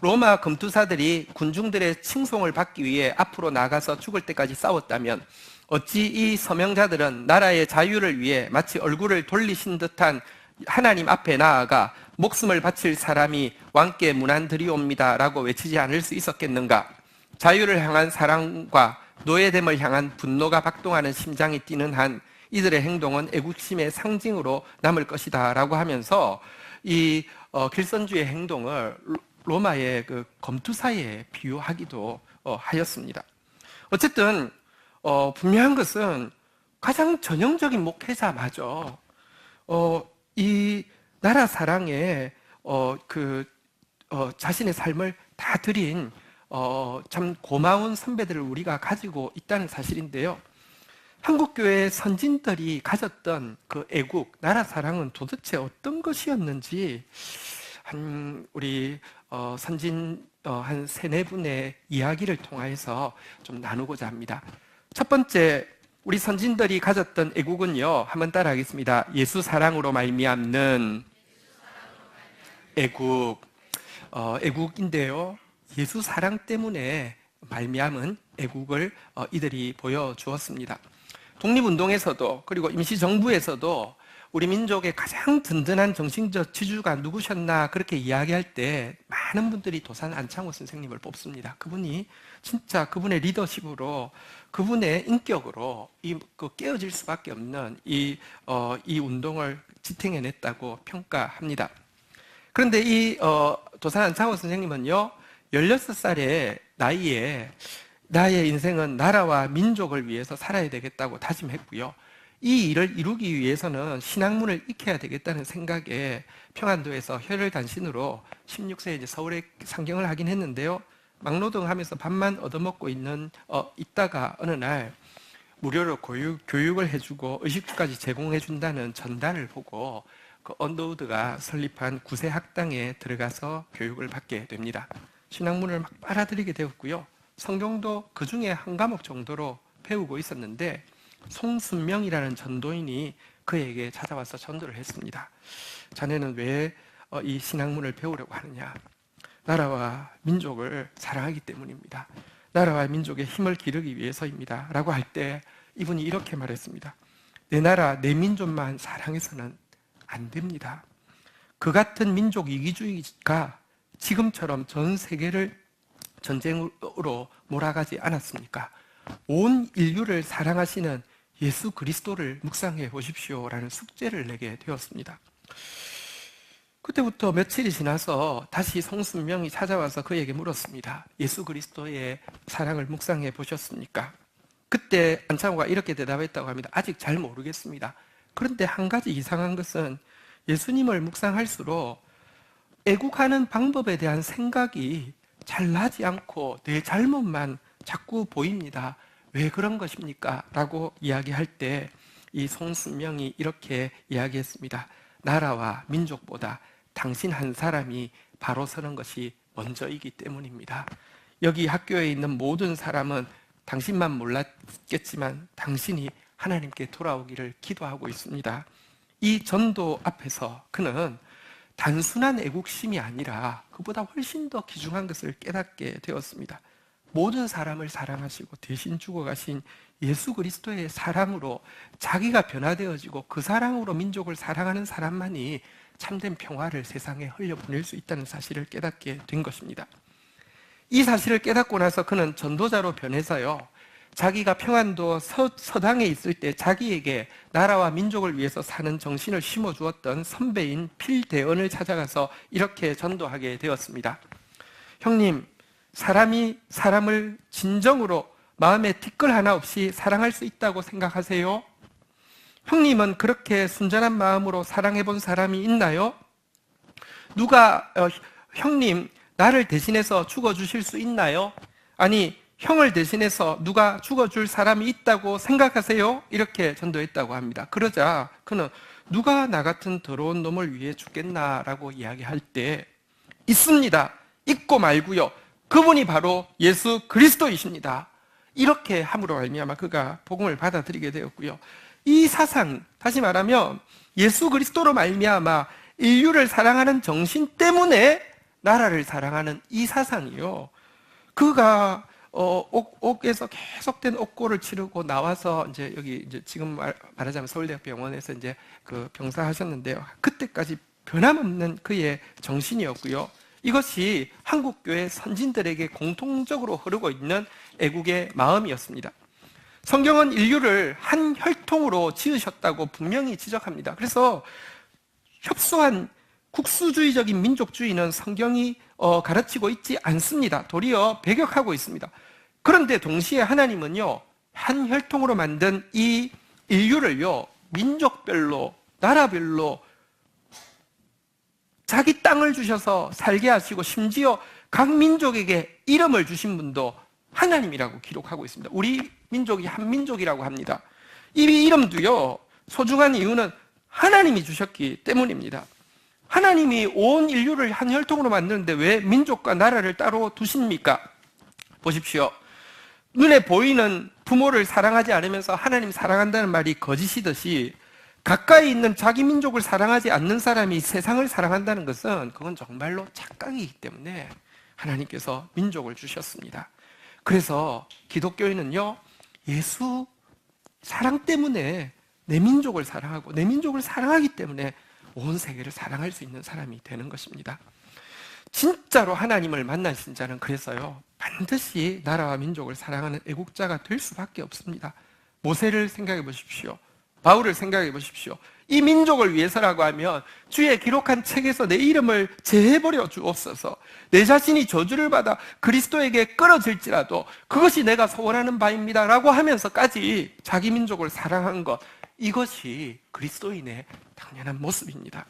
Speaker 1: 로마 검투사들이 군중들의 칭송을 받기 위해 앞으로 나가서 죽을 때까지 싸웠다면 어찌 이 서명자들은 나라의 자유를 위해 마치 얼굴을 돌리신 듯한 하나님 앞에 나아가 목숨을 바칠 사람이 왕께 문안드리옵니다 라고 외치지 않을 수 있었겠는가? 자유를 향한 사랑과 노예됨을 향한 분노가 박동하는 심장이 뛰는 한 이들의 행동은 애국심의 상징으로 남을 것이다 라고 하면서 이 길선주의 행동을 로마의 그 검투사에 비유하기도 하였습니다. 어쨌든 분명한 것은 가장 전형적인 목회자마저 이 나라 사랑에 자신의 삶을 다 드린 참 고마운 선배들을 우리가 가지고 있다는 사실인데요. 한국교회 선진들이 가졌던 그 애국, 나라 사랑은 도대체 어떤 것이었는지 우리 선진 한 3-4분의 이야기를 통해서 좀 나누고자 합니다. 첫 번째, 우리 선진들이 가졌던 애국은요, 한번 따라하겠습니다. 예수 사랑으로 말미암는 애국. 애국인데요, 예수 사랑 때문에 말미암은 애국을 이들이 보여주었습니다. 독립운동에서도 그리고 임시정부에서도 우리 민족의 가장 든든한 정신적 지주가 누구셨나 그렇게 이야기할 때 많은 분들이 도산 안창호 선생님을 뽑습니다. 그분이 진짜 그분의 리더십으로, 그분의 인격으로 깨어질 수밖에 없는 이 운동을 지탱해냈다고 평가합니다. 그런데 이 도산 안창호 선생님은요, 16살의 나이에 나의 인생은 나라와 민족을 위해서 살아야 되겠다고 다짐했고요. 이 일을 이루기 위해서는 신학문을 익혀야 되겠다는 생각에 평안도에서 혈혈단신으로 16세에 이제 서울에 상경을 하긴 했는데요. 막노동하면서 밥만 얻어먹고 있다가 어느 날 무료로 교육을 해주고 의식주까지 제공해준다는 전단을 보고 그 언더우드가 설립한 구세 학당에 들어가서 교육을 받게 됩니다. 신학문을 막 빨아들이게 되었고요. 성경도 그 중에 한 과목 정도로 배우고 있었는데 송순명이라는 전도인이 그에게 찾아와서 전도를 했습니다. 자네는 왜 이 신학문을 배우려고 하느냐? 나라와 민족을 사랑하기 때문입니다. 나라와 민족의 힘을 기르기 위해서입니다. 라고 할 때 이분이 이렇게 말했습니다. 내 나라, 내 민족만 사랑해서는 안 됩니다. 그 같은 민족 이기주의가 지금처럼 전 세계를 전쟁으로 몰아가지 않았습니까? 온 인류를 사랑하시는 예수 그리스도를 묵상해 보십시오라는 숙제를 내게 되었습니다. 그때부터 며칠이 지나서 다시 성순명이 찾아와서 그에게 물었습니다. 예수 그리스도의 사랑을 묵상해 보셨습니까? 그때 안창호가 이렇게 대답했다고 합니다. 아직 잘 모르겠습니다. 그런데 한 가지 이상한 것은 예수님을 묵상할수록 애국하는 방법에 대한 생각이 잘 나지 않고 내 잘못만 자꾸 보입니다. 왜 그런 것입니까? 라고 이야기할 때 이 송순명이 이렇게 이야기했습니다. 나라와 민족보다 당신 한 사람이 바로 서는 것이 먼저이기 때문입니다. 여기 학교에 있는 모든 사람은 당신만 몰랐겠지만 당신이 하나님께 돌아오기를 기도하고 있습니다. 이 전도 앞에서 그는 단순한 애국심이 아니라 그보다 훨씬 더 귀중한 것을 깨닫게 되었습니다. 모든 사람을 사랑하시고 대신 죽어가신 예수 그리스도의 사랑으로 자기가 변화되어지고 그 사랑으로 민족을 사랑하는 사람만이 참된 평화를 세상에 흘려보낼 수 있다는 사실을 깨닫게 된 것입니다. 이 사실을 깨닫고 나서 그는 전도자로 변해서요, 자기가 평안도 서당에 있을 때 자기에게 나라와 민족을 위해서 사는 정신을 심어주었던 선배인 필대언을 찾아가서 이렇게 전도하게 되었습니다. 형님, 사람이 사람을 진정으로 마음에 티끌 하나 없이 사랑할 수 있다고 생각하세요? 형님은 그렇게 순전한 마음으로 사랑해 본 사람이 있나요? 누가 형님 나를 대신해서 죽어주실 수 있나요? 아니 형을 대신해서 누가 죽어줄 사람이 있다고 생각하세요? 이렇게 전도했다고 합니다. 그러자 그는 누가 나 같은 더러운 놈을 위해 죽겠나라고 이야기할 때 있습니다. 있고 말고요. 그분이 바로 예수 그리스도이십니다. 이렇게 함으로 말미암아 그가 복음을 받아들이게 되었고요. 이 사상, 다시 말하면 예수 그리스도로 말미암아 인류를 사랑하는 정신 때문에 나라를 사랑하는 이 사상이요. 그가 옥에서 계속된 옥고를 치르고 나와서 이제 여기 이제 지금 말하자면 서울대학병원에서 이제 그 병사하셨는데요. 그때까지 변함없는 그의 정신이었고요. 이것이 한국교회 선진들에게 공통적으로 흐르고 있는 애국의 마음이었습니다. 성경은 인류를 한 혈통으로 지으셨다고 분명히 지적합니다. 그래서 협소한 국수주의적인 민족주의는 성경이 가르치고 있지 않습니다. 도리어 배격하고 있습니다. 그런데 동시에 하나님은요, 한 혈통으로 만든 이 인류를요, 민족별로, 나라별로 자기 땅을 주셔서 살게 하시고 심지어 각 민족에게 이름을 주신 분도 하나님이라고 기록하고 있습니다. 우리 민족이 한 민족이라고 합니다. 이 이름도요, 소중한 이유는 하나님이 주셨기 때문입니다. 하나님이 온 인류를 한 혈통으로 만드는데 왜 민족과 나라를 따로 두십니까? 보십시오. 눈에 보이는 부모를 사랑하지 않으면서 하나님 사랑한다는 말이 거짓이듯이 가까이 있는 자기 민족을 사랑하지 않는 사람이 세상을 사랑한다는 것은 그건 정말로 착각이기 때문에 하나님께서 민족을 주셨습니다. 그래서 기독교인은요, 예수 사랑 때문에 내 민족을 사랑하고 내 민족을 사랑하기 때문에 온 세계를 사랑할 수 있는 사람이 되는 것입니다. 진짜로 하나님을 만나신 자는 그래서요, 반드시 나라와 민족을 사랑하는 애국자가 될 수밖에 없습니다. 모세를 생각해 보십시오. 바울을 생각해 보십시오. 이 민족을 위해서라고 하면 주의 기록한 책에서 내 이름을 제해버려 주옵소서. 내 자신이 저주를 받아 그리스도에게 끊어질지라도 그것이 내가 소원하는 바입니다 라고 하면서까지 자기 민족을 사랑한 것, 이것이 그리스도인의 당연한 모습입니다.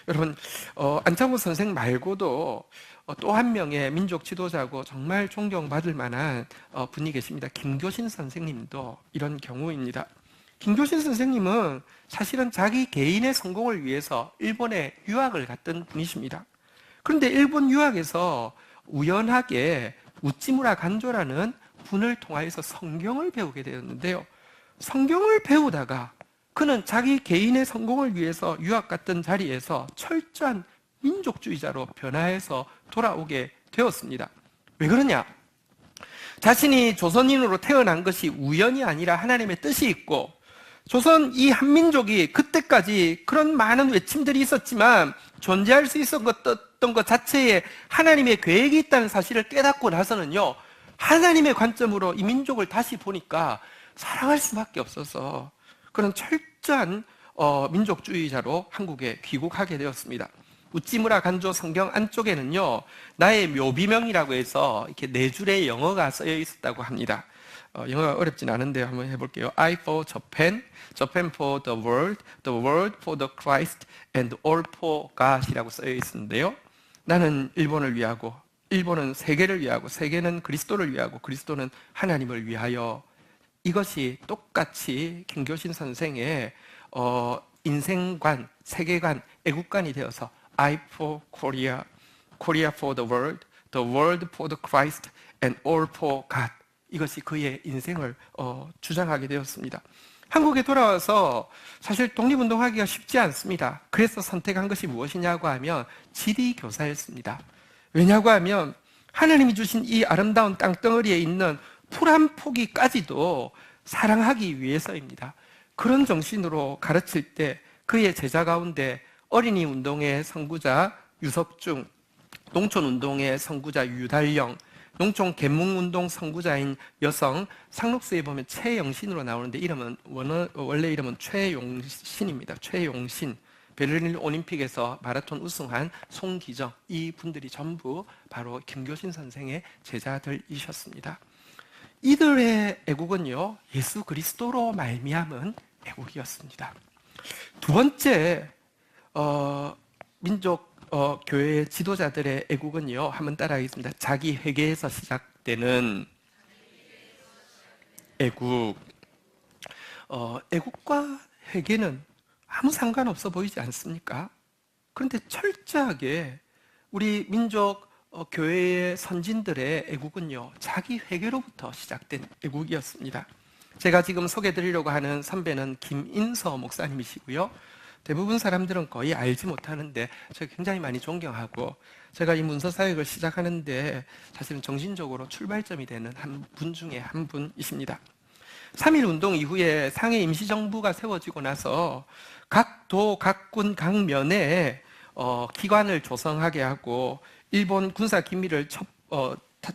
Speaker 1: 여러분, 안창호 선생 말고도 또 한 명의 민족 지도자고 정말 존경받을 만한 분이 계십니다. 김교신 선생님도 이런 경우입니다. 김교신 선생님은 사실은 자기 개인의 성공을 위해서 일본에 유학을 갔던 분이십니다. 그런데 일본 유학에서 우연하게 우찌무라 간조라는 분을 통하여서 성경을 배우게 되었는데요. 성경을 배우다가 그는 자기 개인의 성공을 위해서 유학 갔던 자리에서 철저한 민족주의자로 변화해서 돌아오게 되었습니다. 왜 그러냐? 자신이 조선인으로 태어난 것이 우연이 아니라 하나님의 뜻이 있고, 조선 이 한민족이 그때까지 그런 많은 외침들이 있었지만 존재할 수 있었던 것 자체에 하나님의 계획이 있다는 사실을 깨닫고 나서는요, 하나님의 관점으로 이 민족을 다시 보니까 사랑할 수밖에 없어서 그런 철저한 민족주의자로 한국에 귀국하게 되었습니다. 우찌무라 간조 성경 안쪽에는요, 나의 묘비명이라고 해서 이렇게 4줄의 영어가 쓰여 있었다고 합니다. 영어가 어렵진 않은데요. 한번 해볼게요. I for Japan, Japan for the world for the Christ, and all for God이라고 쓰여 있었는데요. 나는 일본을 위하고, 일본은 세계를 위하고, 세계는 그리스도를 위하고, 그리스도는 하나님을 위하여. 이것이 똑같이 김교신 선생의 인생관, 세계관, 애국관이 되어서 I for Korea, Korea for the world for the Christ, and all for God. 이것이 그의 인생을 주장하게 되었습니다. 한국에 돌아와서 사실 독립운동하기가 쉽지 않습니다. 그래서 선택한 것이 무엇이냐고 하면 지리교사였습니다. 왜냐고 하면 하나님이 주신 이 아름다운 땅덩어리에 있는 풀 한 포기까지도 사랑하기 위해서입니다. 그런 정신으로 가르칠 때 그의 제자 가운데 어린이 운동의 선구자 유석중, 농촌 운동의 선구자 유달령, 농촌 계몽운동 선구자인 여성 상록수에 보면 최영신으로 나오는데 이름은 원래 이름은 최용신입니다. 최용신. 베를린 올림픽에서 마라톤 우승한 송기정, 이 분들이 전부 바로 김교신 선생의 제자들이셨습니다. 이들의 애국은요, 예수 그리스도로 말미암은 애국이었습니다. 두 번째 민족 교회 지도자들의 애국은요, 한번 따라하겠습니다. 자기 회개에서 시작되는 애국. 애국과 회개는 아무 상관없어 보이지 않습니까? 그런데 철저하게 우리 민족 교회의 선진들의 애국은요, 자기 회개로부터 시작된 애국이었습니다. 제가 지금 소개드리려고 하는 선배는 김인서 목사님이시고요. 대부분 사람들은 거의 알지 못하는데 제가 굉장히 많이 존경하고, 제가 이 문서사역을 시작하는데 사실은 정신적으로 출발점이 되는 한 분 중에 한 분이십니다. 3.1 운동 이후에 상해 임시정부가 세워지고 나서 각 도, 각 군, 각 면에 기관을 조성하게 하고, 일본 군사 기밀을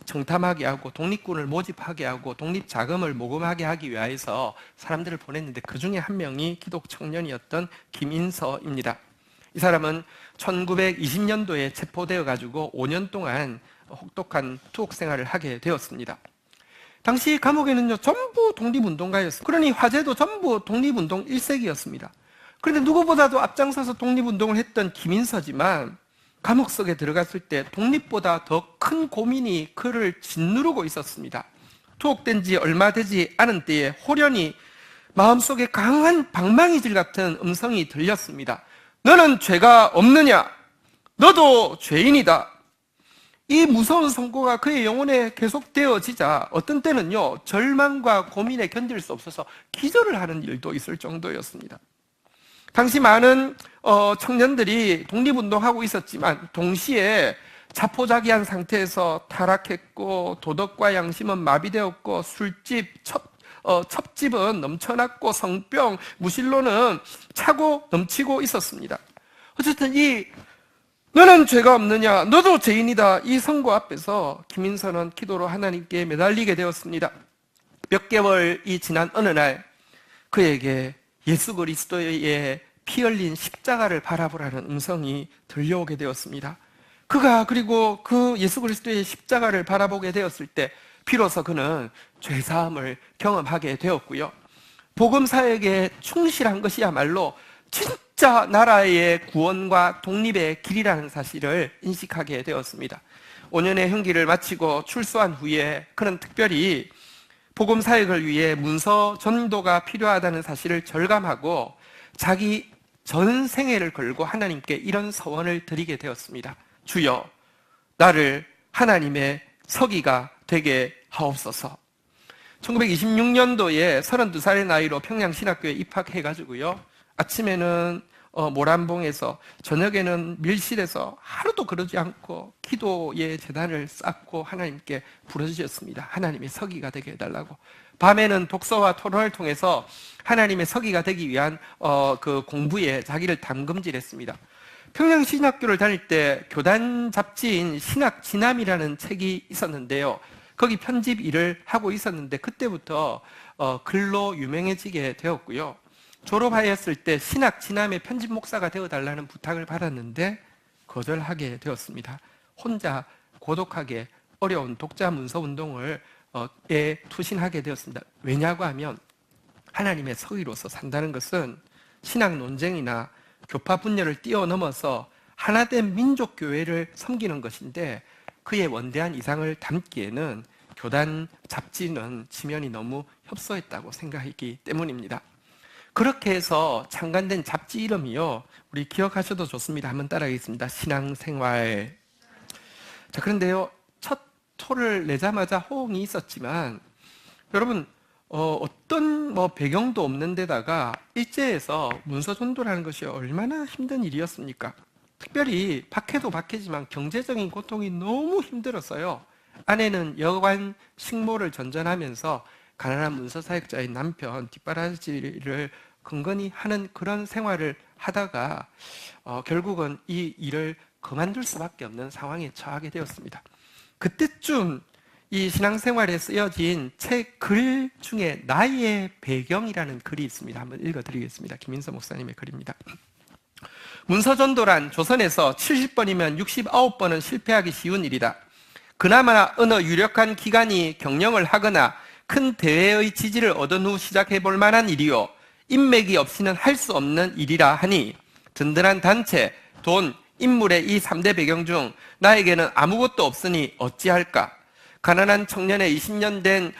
Speaker 1: 정탐하게 하고, 독립군을 모집하게 하고, 독립자금을 모금하게 하기 위해서 사람들을 보냈는데 그 중에 한 명이 기독 청년이었던 김인서입니다. 이 사람은 1920년도에 체포되어 가지고 5년 동안 혹독한 투옥 생활을 하게 되었습니다. 당시 감옥에는요, 전부 독립운동가였습니다. 그러니 화제도 전부 독립운동 1세기였습니다. 그런데 누구보다도 앞장서서 독립운동을 했던 김인서지만 감옥 속에 들어갔을 때 독립보다 더 큰 고민이 그를 짓누르고 있었습니다. 투옥된 지 얼마 되지 않은 때에 호련히 마음속에 강한 방망이질 같은 음성이 들렸습니다. 너는 죄가 없느냐? 너도 죄인이다. 이 무서운 선고가 그의 영혼에 계속되어지자 어떤 때는요, 절망과 고민에 견딜 수 없어서 기절을 하는 일도 있을 정도였습니다. 당시 많은 청년들이 독립운동하고 있었지만 동시에 자포자기한 상태에서 타락했고, 도덕과 양심은 마비되었고, 술집, 첩집은 넘쳐났고, 성병, 무신론은 차고 넘치고 있었습니다. 어쨌든 이 너는 죄가 없느냐, 너도 죄인이다, 이 선고 앞에서 김인서는 기도로 하나님께 매달리게 되었습니다. 몇 개월이 지난 어느 날 그에게 예수 그리스도의 피 흘린 십자가를 바라보라는 음성이 들려오게 되었습니다. 그가 그리고 그 예수 그리스도의 십자가를 바라보게 되었을 때 비로소 그는 죄사함을 경험하게 되었고요. 복음 사역에 충실한 것이야말로 진짜 나라의 구원과 독립의 길이라는 사실을 인식하게 되었습니다. 5년의 형기를 마치고 출소한 후에 그는 특별히 복음 사역을 위해 문서 전도가 필요하다는 사실을 절감하고 자기 전 생애를 걸고 하나님께 이런 서원을 드리게 되었습니다. 주여, 나를 하나님의 서기가 되게 하옵소서. 1926년도에 32살의 나이로 평양신학교에 입학해가지고요, 아침에는 모란봉에서, 저녁에는 밀실에서 하루도 그러지 않고 기도의 제단을 쌓고 하나님께 부르짖었습니다. 하나님의 서기가 되게 해달라고. 밤에는 독서와 토론을 통해서 하나님의 서기가 되기 위한 그 공부에 자기를 담금질했습니다. 평양신학교를 다닐 때 교단 잡지인 신학진암이라는 책이 있었는데요, 거기 편집 일을 하고 있었는데 그때부터 글로 유명해지게 되었고요. 졸업하였을 때 신학 진함의 편집 목사가 되어달라는 부탁을 받았는데 거절하게 되었습니다. 혼자 고독하게 어려운 독자 문서 운동을 투신하게 되었습니다. 왜냐고 하면 하나님의 서의로서 산다는 것은 신학 논쟁이나 교파 분열을 뛰어넘어서 하나된 민족교회를 섬기는 것인데 그의 원대한 이상을 담기에는 교단 잡지는 지면이 너무 협소했다고 생각했기 때문입니다. 그렇게 해서 창간된 잡지 이름이요, 우리 기억하셔도 좋습니다. 한번 따라하겠습니다. 신앙생활. 자, 그런데요, 첫 토를 내자마자 호응이 있었지만 여러분 어떤 배경도 없는 데다가 일제에서 문서 전도라는 것이 얼마나 힘든 일이었습니까? 특별히 박해도 박해지만 경제적인 고통이 너무 힘들었어요. 아내는 여관 식모를 전전하면서 가난한 문서 사역자의 남편 뒷바라지를 근근히 하는 그런 생활을 하다가 결국은 이 일을 그만둘 수밖에 없는 상황에 처하게 되었습니다. 그때쯤 이 신앙생활에 쓰여진 책 글 중에 나의 배경이라는 글이 있습니다. 한번 읽어드리겠습니다. 김인서 목사님의 글입니다. 문서전도란 조선에서 70번이면 69번은 실패하기 쉬운 일이다. 그나마 어느 유력한 기관이 경영을 하거나 큰 대회의 지지를 얻은 후 시작해 볼 만한 일이요, 인맥이 없이는 할 수 없는 일이라 하니 든든한 단체, 돈, 인물의 이 3대 배경 중 나에게는 아무것도 없으니 어찌할까? 가난한 청년의 20년 된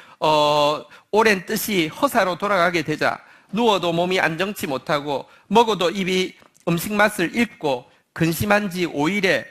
Speaker 1: 오랜 뜻이 허사로 돌아가게 되자 누워도 몸이 안정치 못하고 먹어도 입이 음식 맛을 잃고 근심한 지 5일에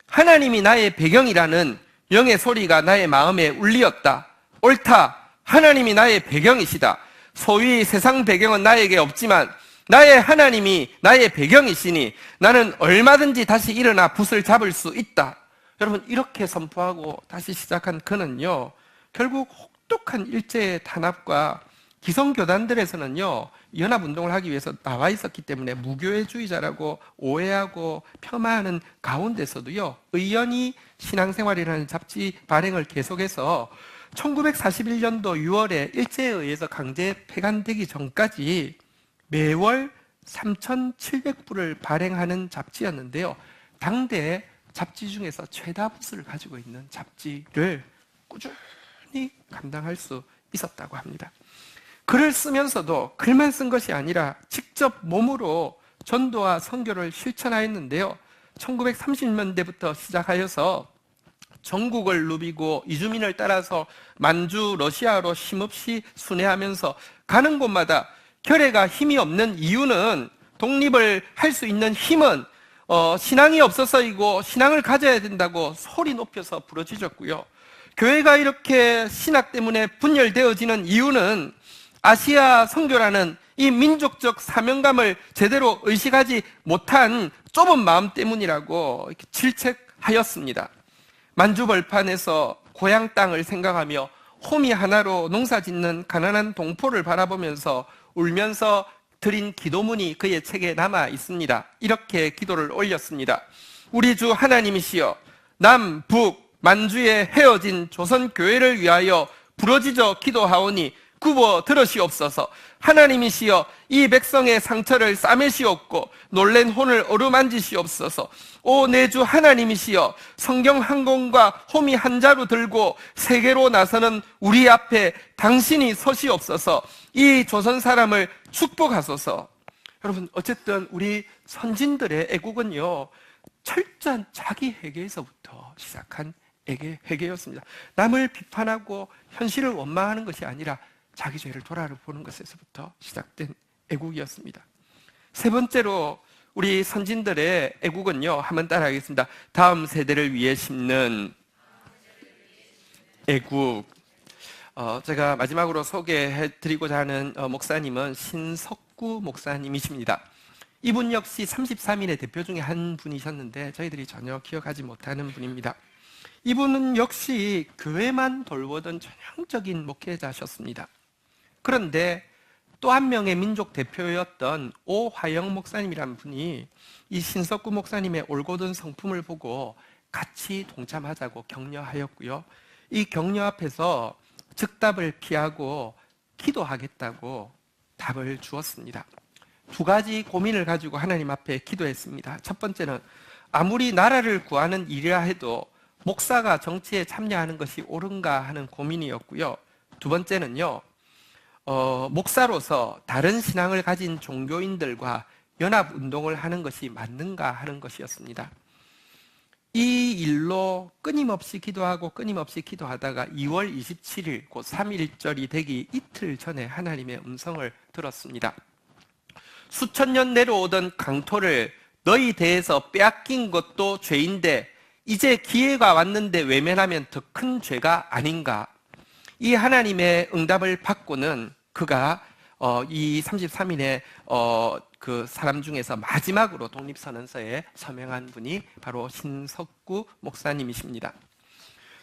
Speaker 1: 하나님이 나의 배경이라는 영의 소리가 나의 마음에 울리었다. 옳다. 하나님이 나의 배경이시다. 소위 세상 배경은 나에게 없지만 나의 하나님이 나의 배경이시니 나는 얼마든지 다시 일어나 붓을 잡을 수 있다. 여러분, 이렇게 선포하고 다시 시작한 그는요, 결국 혹독한 일제의 탄압과 기성교단들에서는요, 연합운동을 하기 위해서 나와 있었기 때문에 무교회주의자라고 오해하고 폄하하는 가운데서도요, 의연히 신앙생활이라는 잡지 발행을 계속해서 1941년도 6월에 일제에 의해서 강제 폐간되기 전까지 매월 3,700부를 발행하는 잡지였는데요, 당대 잡지 중에서 최다 부수를 가지고 있는 잡지를 꾸준히 감당할 수 있었다고 합니다. 글을 쓰면서도 글만 쓴 것이 아니라 직접 몸으로 전도와 선교를 실천하였는데요, 1930년대부터 시작하여서 전국을 누비고 이주민을 따라서 만주, 러시아로 쉼없이 순회하면서 가는 곳마다 결의가 힘이 없는 이유는, 독립을 할 수 있는 힘은 신앙이 없어서이고 신앙을 가져야 된다고 소리 높여서 부르짖었고요. 교회가 이렇게 신학 때문에 분열되어지는 이유는 아시아 선교라는 이 민족적 사명감을 제대로 의식하지 못한 좁은 마음 때문이라고 이렇게 질책하였습니다. 만주 벌판에서 고향 땅을 생각하며 호미 하나로 농사 짓는 가난한 동포를 바라보면서 울면서 드린 기도문이 그의 책에 남아 있습니다. 이렇게 기도를 올렸습니다. 우리 주 하나님이시여, 남, 북, 만주에 헤어진 조선교회를 위하여 부르짖어 기도하오니 굽어 들으시옵소서. 하나님이시여, 이 백성의 상처를 싸매시옵고 놀란 혼을 어루만지시옵소서. 오 내 주 하나님이시여, 성경 한 권과 호미 한 자루 들고 세계로 나서는 우리 앞에 당신이 서시옵소서. 이 조선 사람을 축복하소서. 여러분, 어쨌든 우리 선진들의 애국은요, 철저한 자기 회개에서부터 시작한 회개였습니다. 남을 비판하고 현실을 원망하는 것이 아니라 자기 죄를 돌아보는 것에서부터 시작된 애국이었습니다. 세 번째로 우리 선진들의 애국은요, 한번 따라하겠습니다. 다음 세대를 위해 심는 애국. 제가 마지막으로 소개해드리고자 하는 목사님은 신석구 목사님이십니다. 이분 역시 33인의 대표 중에 한 분이셨는데 저희들이 전혀 기억하지 못하는 분입니다. 이분은 역시 교회만 돌보던 전형적인 목회자셨습니다. 그런데 또 한 명의 민족 대표였던 오화영 목사님이라는 분이 이 신석구 목사님의 올곧은 성품을 보고 같이 동참하자고 격려하였고요. 이 격려 앞에서 즉답을 피하고 기도하겠다고 답을 주었습니다. 두 가지 고민을 가지고 하나님 앞에 기도했습니다. 첫 번째는 아무리 나라를 구하는 일이라 해도 목사가 정치에 참여하는 것이 옳은가 하는 고민이었고요. 두 번째는요, 목사로서 다른 신앙을 가진 종교인들과 연합운동을 하는 것이 맞는가 하는 것이었습니다. 이 일로 끊임없이 기도하고 끊임없이 기도하다가 2월 27일 곧 3.1절이 되기 이틀 전에 하나님의 음성을 들었습니다. 수천 년 내려오던 강토를 너희 대에서 빼앗긴 것도 죄인데 이제 기회가 왔는데 외면하면 더 큰 죄가 아닌가. 이 하나님의 응답을 받고는 그가 이 33인의 그 사람 중에서 마지막으로 독립선언서에 서명한 분이 바로 신석구 목사님이십니다.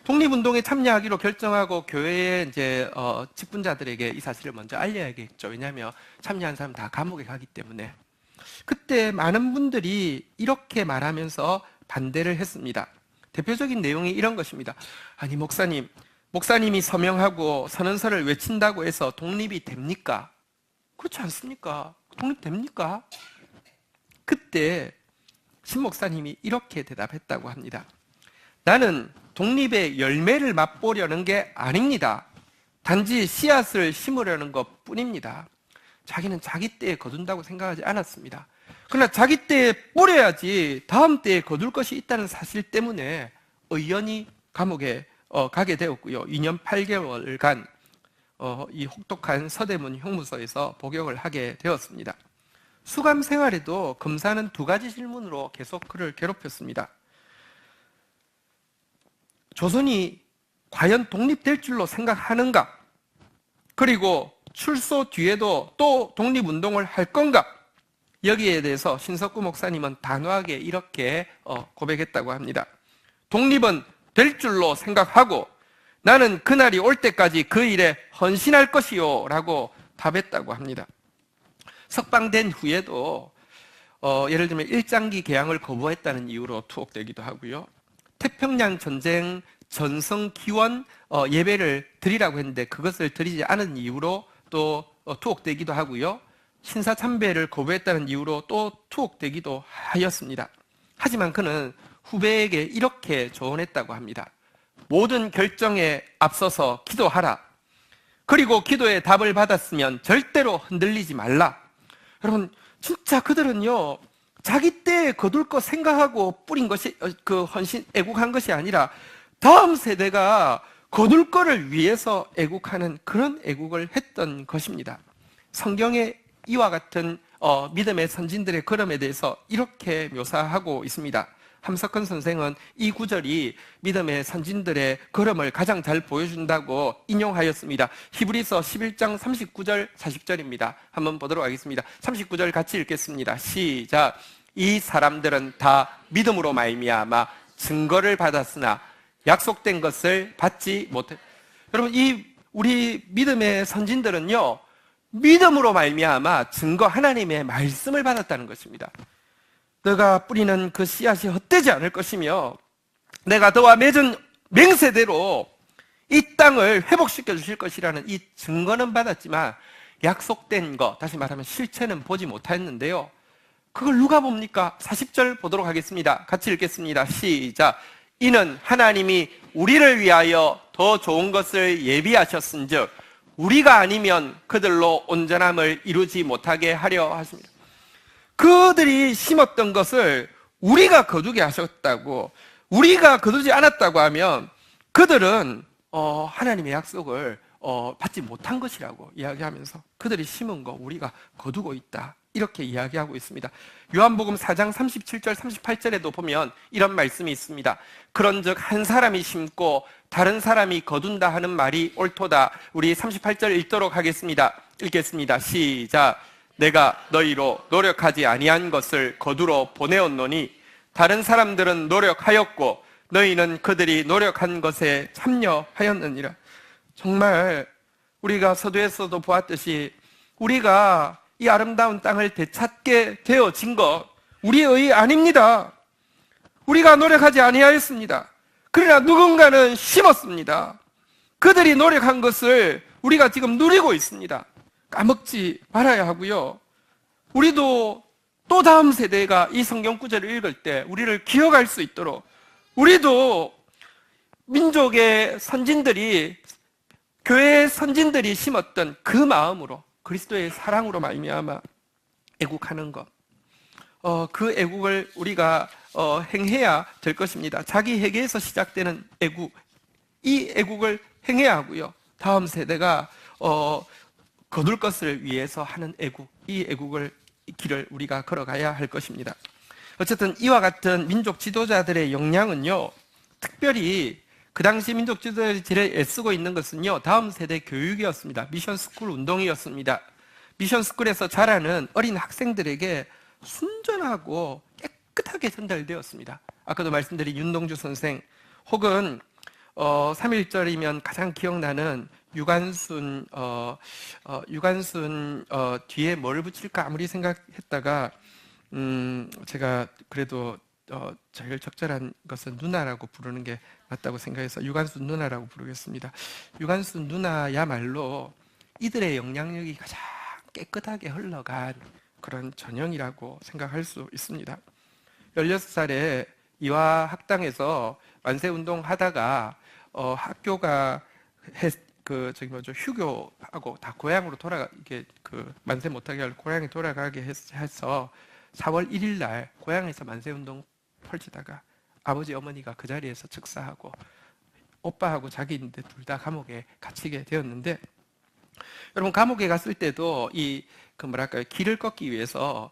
Speaker 1: 독립운동에 참여하기로 결정하고 교회의 이제 직분자들에게 이 사실을 먼저 알려야겠죠. 왜냐하면 참여한 사람 다 감옥에 가기 때문에. 그때 많은 분들이 이렇게 말하면서 반대를 했습니다. 대표적인 내용이 이런 것입니다. 아니 목사님이 서명하고 선언서를 외친다고 해서 독립이 됩니까? 그렇지 않습니까? 독립됩니까? 그때 신 목사님이 이렇게 대답했다고 합니다. 나는 독립의 열매를 맛보려는 게 아닙니다. 단지 씨앗을 심으려는 것 뿐입니다. 자기는 자기 때에 거둔다고 생각하지 않았습니다. 그러나 자기 때에 뿌려야지 다음 때에 거둘 것이 있다는 사실 때문에 의연히 감옥에 가게 되었고요. 2년 8개월간 이 혹독한 서대문 형무소에서 복역을 하게 되었습니다. 수감 생활에도 검사는 두 가지 질문으로 계속 그를 괴롭혔습니다. 조선이 과연 독립될 줄로 생각하는가? 그리고 출소 뒤에도 또 독립운동을 할 건가? 여기에 대해서 신석구 목사님은 단호하게 이렇게 고백했다고 합니다. 독립은 될 줄로 생각하고 나는 그날이 올 때까지 그 일에 헌신할 것이요 라고 답했다고 합니다. 석방된 후에도 예를 들면 일장기 개항을 거부했다는 이유로 투옥되기도 하고요. 태평양 전쟁 전성 기원 예배를 드리라고 했는데 그것을 드리지 않은 이유로 또 투옥되기도 하고요. 신사 참배를 거부했다는 이유로 또 투옥되기도 하였습니다. 하지만 그는 후배에게 이렇게 조언했다고 합니다. 모든 결정에 앞서서 기도하라. 그리고 기도에 답을 받았으면 절대로 흔들리지 말라. 여러분, 진짜 그들은요, 자기 때에 거둘 것 생각하고 뿌린 것이 그 헌신, 애국한 것이 아니라 다음 세대가 거둘 거를 위해서 애국하는 그런 애국을 했던 것입니다. 성경에 이와 같은 믿음의 선진들의 걸음에 대해서 이렇게 묘사하고 있습니다. 함석헌 선생은 이 구절이 믿음의 선진들의 걸음을 가장 잘 보여준다고 인용하였습니다. 히브리서 11장 39절 40절입니다. 한번 보도록 하겠습니다. 39절 같이 읽겠습니다. 시작. 이 사람들은 다 믿음으로 말미암아 증거를 받았으나 약속된 것을 받지 못해. 여러분, 우리 믿음의 선진들은요, 믿음으로 말미암아 증거 하나님의 말씀을 받았다는 것입니다. 너가 뿌리는 그 씨앗이 헛되지 않을 것이며 내가 너와 맺은 맹세대로 이 땅을 회복시켜 주실 것이라는 이 증거는 받았지만 약속된 거, 다시 말하면 실체는 보지 못했는데요. 그걸 누가 봅니까? 40절 보도록 하겠습니다. 같이 읽겠습니다. 시작. 이는 하나님이 우리를 위하여 더 좋은 것을 예비하셨은즉 우리가 아니면 그들로 온전함을 이루지 못하게 하려 하십니다. 그들이 심었던 것을 우리가 거두게 하셨다고, 우리가 거두지 않았다고 하면 그들은 하나님의 약속을 받지 못한 것이라고 이야기하면서 그들이 심은 거 우리가 거두고 있다, 이렇게 이야기하고 있습니다. 요한복음 4장 37절 38절에도 보면 이런 말씀이 있습니다. 그런즉 한 사람이 심고 다른 사람이 거둔다 하는 말이 옳도다. 우리 38절 읽도록 하겠습니다. 읽겠습니다. 시작. 내가 너희로 노력하지 아니한 것을 거두러 보내었노니 다른 사람들은 노력하였고 너희는 그들이 노력한 것에 참여하였느니라. 정말 우리가 서두에서도 보았듯이 우리가 이 아름다운 땅을 되찾게 되어진 것 우리의 의 아닙니다. 우리가 노력하지 아니하였습니다. 그러나 누군가는 심었습니다. 그들이 노력한 것을 우리가 지금 누리고 있습니다. 까먹지 말아야 하고요. 우리도 또 다음 세대가 이 성경 구절을 읽을 때 우리를 기억할 수 있도록 우리도 민족의 선진들이 교회의 선진들이 심었던 그 마음으로 그리스도의 사랑으로 말미암아 애국하는 것, 그 애국을 우리가 행해야 될 것입니다. 자기 회개에서 시작되는 애국, 이 애국을 행해야 하고요. 다음 세대가 거둘 것을 위해서 하는 애국, 이 애국을 길을 우리가 걸어가야 할 것입니다. 어쨌든 이와 같은 민족 지도자들의 역량은요, 특별히 그 당시 민족 지도자들이 제일 애쓰고 있는 것은요, 다음 세대 교육이었습니다. 미션 스쿨 운동이었습니다. 미션 스쿨에서 자라는 어린 학생들에게 순전하고 깨끗하게 전달되었습니다. 아까도 말씀드린 윤동주 선생, 혹은 3.1절이면 가장 기억나는 유관순 뒤에 뭘 붙일까 아무리 생각했다가 제가 그래도 제일 적절한 것은 누나라고 부르는 게 맞다고 생각해서 유관순 누나라고 부르겠습니다. 유관순 누나야말로 이들의 영향력이 가장 깨끗하게 흘러간 그런 전형이라고 생각할 수 있습니다. 16살에 이화 학당에서 만세운동 하다가 학교가 휴교하고 다 고향으로 이게 만세 못하게 할 고향에 돌아가게 해서 4월 1일 날 고향에서 만세운동 펼치다가 아버지 어머니가 그 자리에서 즉사하고 오빠하고 자기인데 둘 다 감옥에 갇히게 되었는데, 여러분 감옥에 갔을 때도 길을 걷기 위해서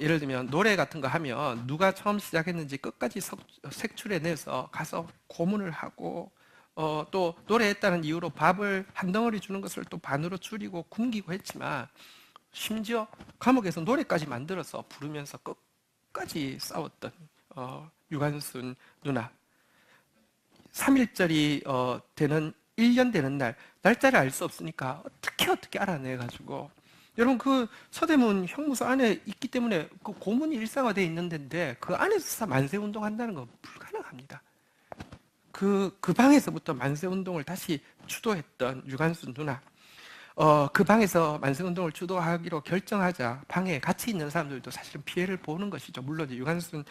Speaker 1: 예를 들면 노래 같은 거 하면 누가 처음 시작했는지 끝까지 색출해내서 가서 고문을 하고 또 노래했다는 이유로 밥을 한 덩어리 주는 것을 또 반으로 줄이고 굶기고 했지만, 심지어 감옥에서 노래까지 만들어서 부르면서 끝까지 싸웠던 유관순 누나. 3.1절이 되는 1년 되는 날, 날짜를 알 수 없으니까 어떻게 알아내가지고, 여러분 그 서대문 형무소 안에 있기 때문에 그 고문이 일상화되어 있는 데인데 그 안에서 만세운동 한다는 건 불가능합니다. 그 방에서부터 만세운동을 다시 주도했던 유관순 누나, 그 방에서 만세운동을 주도하기로 결정하자 방에 같이 있는 사람들도 사실은 피해를 보는 것이죠. 물론 유관순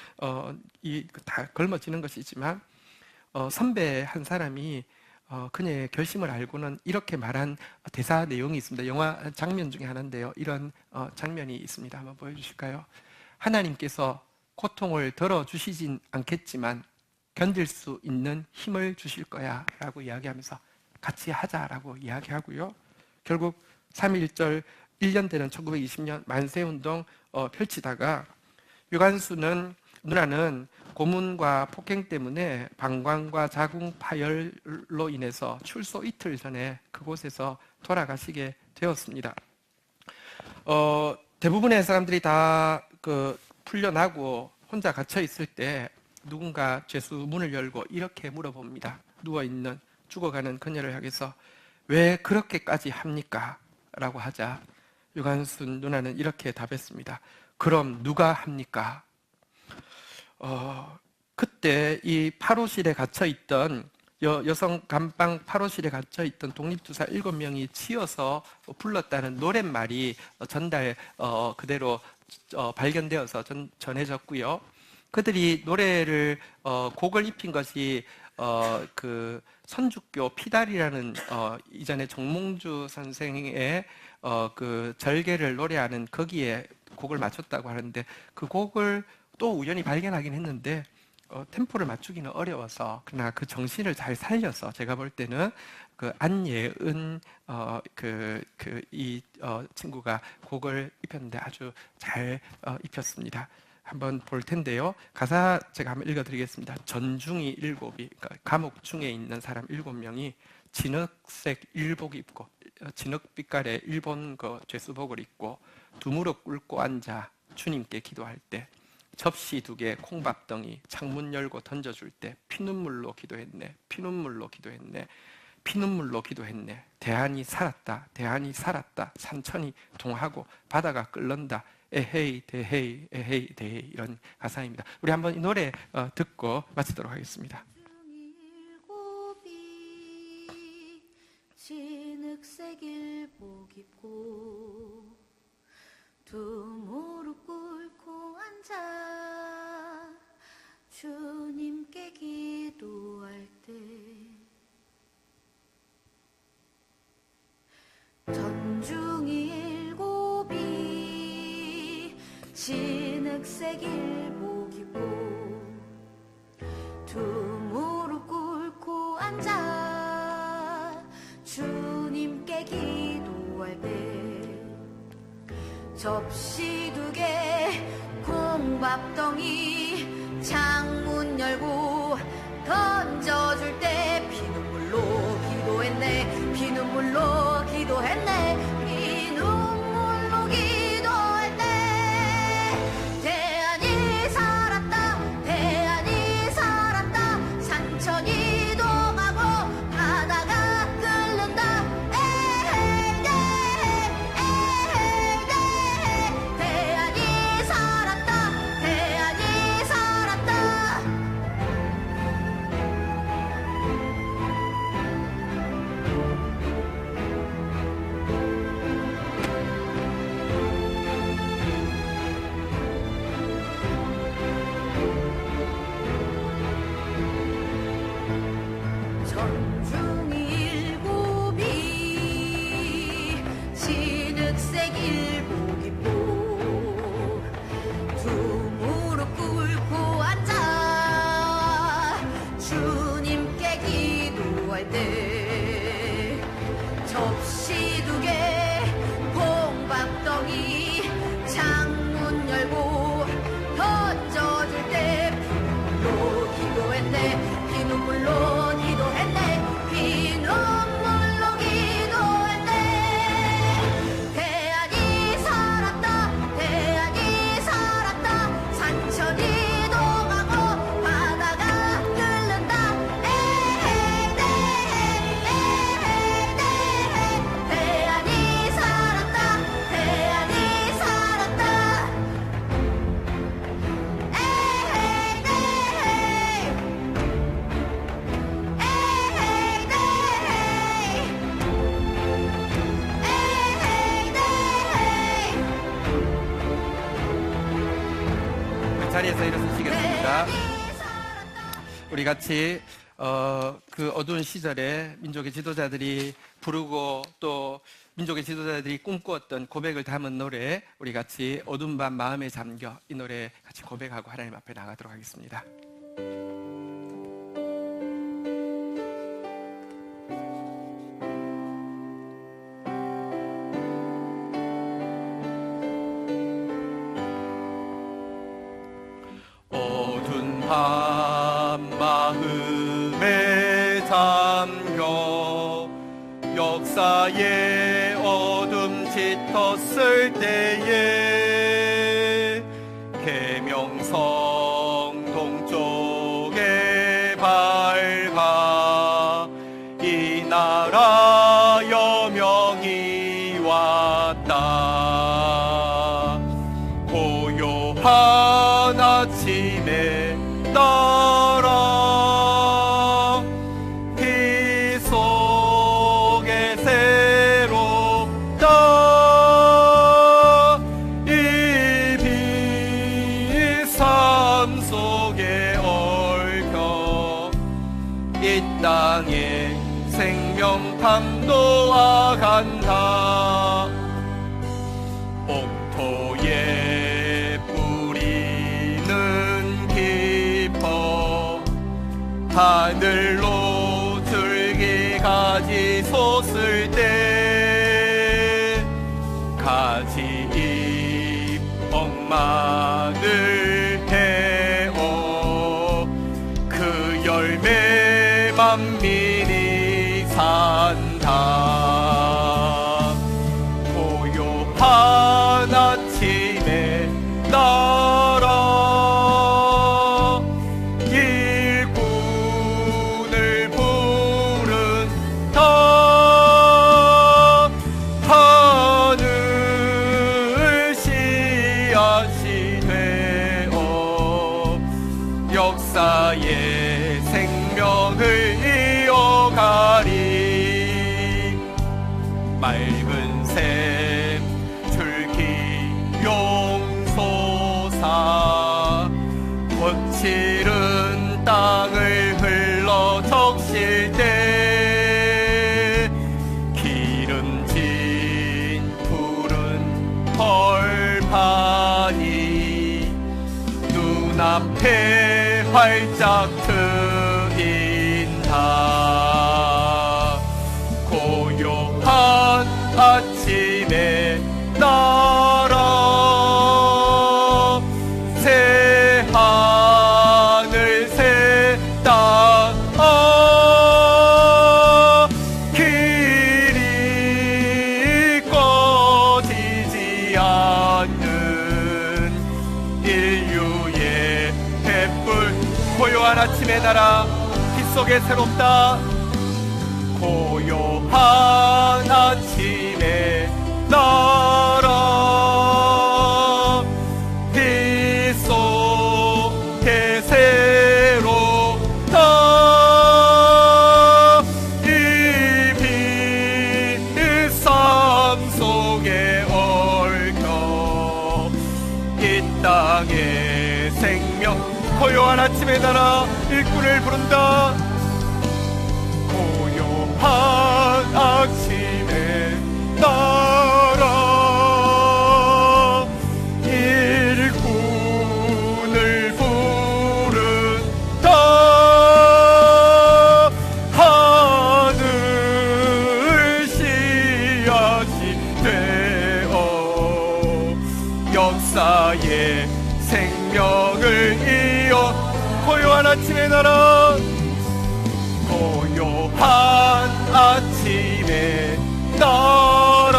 Speaker 1: 다 걸머지는 것이지만, 선배 한 사람이 그녀의 결심을 알고는 이렇게 말한 대사 내용이 있습니다. 영화 장면 중에 하나인데요. 이런 장면이 있습니다. 한번 보여주실까요? 하나님께서 고통을 덜어주시진 않겠지만 견딜 수 있는 힘을 주실 거야 라고 이야기하면서 같이 하자라고 이야기하고요. 결국 3.1절 1년 되는 1920년 만세운동 펼치다가 유관순 누나는 고문과 폭행 때문에 방광과 자궁 파열로 인해서 출소 이틀 전에 그곳에서 돌아가시게 되었습니다. 대부분의 사람들이 다 풀려나고 혼자 갇혀 있을 때 누군가 죄수 문을 열고 이렇게 물어봅니다. 누워있는 죽어가는 그녀를 향해서 왜 그렇게까지 합니까? 라고 하자 유관순 누나는 이렇게 답했습니다. 그럼 누가 합니까? 그때 이 8호실에 갇혀있던 여성 감방 8호실에 갇혀있던 독립투사 7명이 치어서 불렀다는 노랫말이 그대로 발견되어서 전해졌고요. 그들이 노래를 곡을 입힌 것이 그 선주교 피달이라는 이전에 정몽주 선생의 그 절개를 노래하는 거기에 곡을 맞췄다고 하는데, 그 곡을 또 우연히 발견하긴 했는데 템포를 맞추기는 어려워서, 그러나 그 정신을 잘 살려서 제가 볼 때는 그 안예은 이 친구가 곡을 입혔는데 아주 잘 입혔습니다. 한번 볼 텐데요. 가사 제가 한번 읽어드리겠습니다. 전중이 7이, 그러니까 감옥 중에 있는 사람 7명이 진흙색 일복 입고, 진흙빛깔의 일본 그 죄수복을 입고 두 무릎 꿇고 앉아 주님께 기도할 때, 접시 2개, 콩밥덩이, 창문 열고 던져줄 때 피눈물로 기도했네, 피눈물로 기도했네, 피눈물로 기도했네. 대한이 살았다, 대한이 살았다. 산천이 동하고 바다가 끓는다. 에헤이 대헤이 에헤이 대헤이. 이런 가사입니다. 우리 한번 이 노래 듣고 마치도록 하겠습니다.
Speaker 6: 일곱이 진흙 진흙색일복 입고 두 무릎 꿇고 앉아 주님께 기도할 때 전중이 일곱이 진흙색일복 입고 두 무릎 꿇고 앉아 주님께 기도할 때 접시 두 개 콩밥덩이 창문 열고 던져줄 때 피눈물로 기도했네 피눈물로 기도했네 피눈물로 기도했네 대안이 살았다 대안이 살았다 산천이 이동하고 바다가 끓는다 에헤이 에헤이 대안이 살았다 대안이 살았다 전중이 일곱이 진흙색 일복 입고 두 무릎 꿇고 앉아 주님께 기도할 때 접시 두 개 콩밥덩이 창문 열고 던져줄 때 피눈물로 기도했네 피눈물로 기도했네 피눈물로 기도했네 대안이 살았다 대안이 살았다 산천이 이동하고 바다가 끓는다 에헤이 대안이 살았다 대안이 살았다
Speaker 1: 자리에서 일어서시겠습니다. 우리 같이 그 어두운 시절에 민족의 지도자들이 부르고 또 민족의 지도자들이 꿈꾸었던 고백을 담은 노래 우리 같이 어두운 밤 마음에 잠겨 이 노래 같이 고백하고 하나님 앞에 나가도록 하겠습니다. 어두운 밤 마음에 잠겨 역사의 어둠 짙었을 때에 계명성 동쪽에 밝아 이 나라 여명이 왔다 고요한 아침에 따라 피 속에 새롭다 이 비삶 속에 얽혀 이 땅에 생명 판도와 간다 옥토에 뿌리는 깊어 하늘로 줄기가지 솟을 때 가지 잎 억만을 해오 그 열매 만민이 산다 고요한 아침에 따라 일꾼을 부른다 하늘 씨앗이 되어 역사의 생명을 이어가리 하사 거칠은 땅을 흘러 적실 때 기름진 푸른 벌판이 눈앞에 활짝 트인다. 고요한 아침에 날아 새 하늘 새 땅 길이 꺼지지 않는 인류의 횃불. 고요한 아침의 나라 빛속에 새롭다. 고요한 아침에 나라 빛속에 새롭다. 이 빛삼 속에 얽혀 이 땅의 생명. 고요한 아침의 나라 일꾼을 부른다. 고요한 아침에 나라 일꾼을 부른다. 하늘 씨앗이 되어 역사의 생명을 이어. 고요한 아침의 나라 고요한 아침에 나라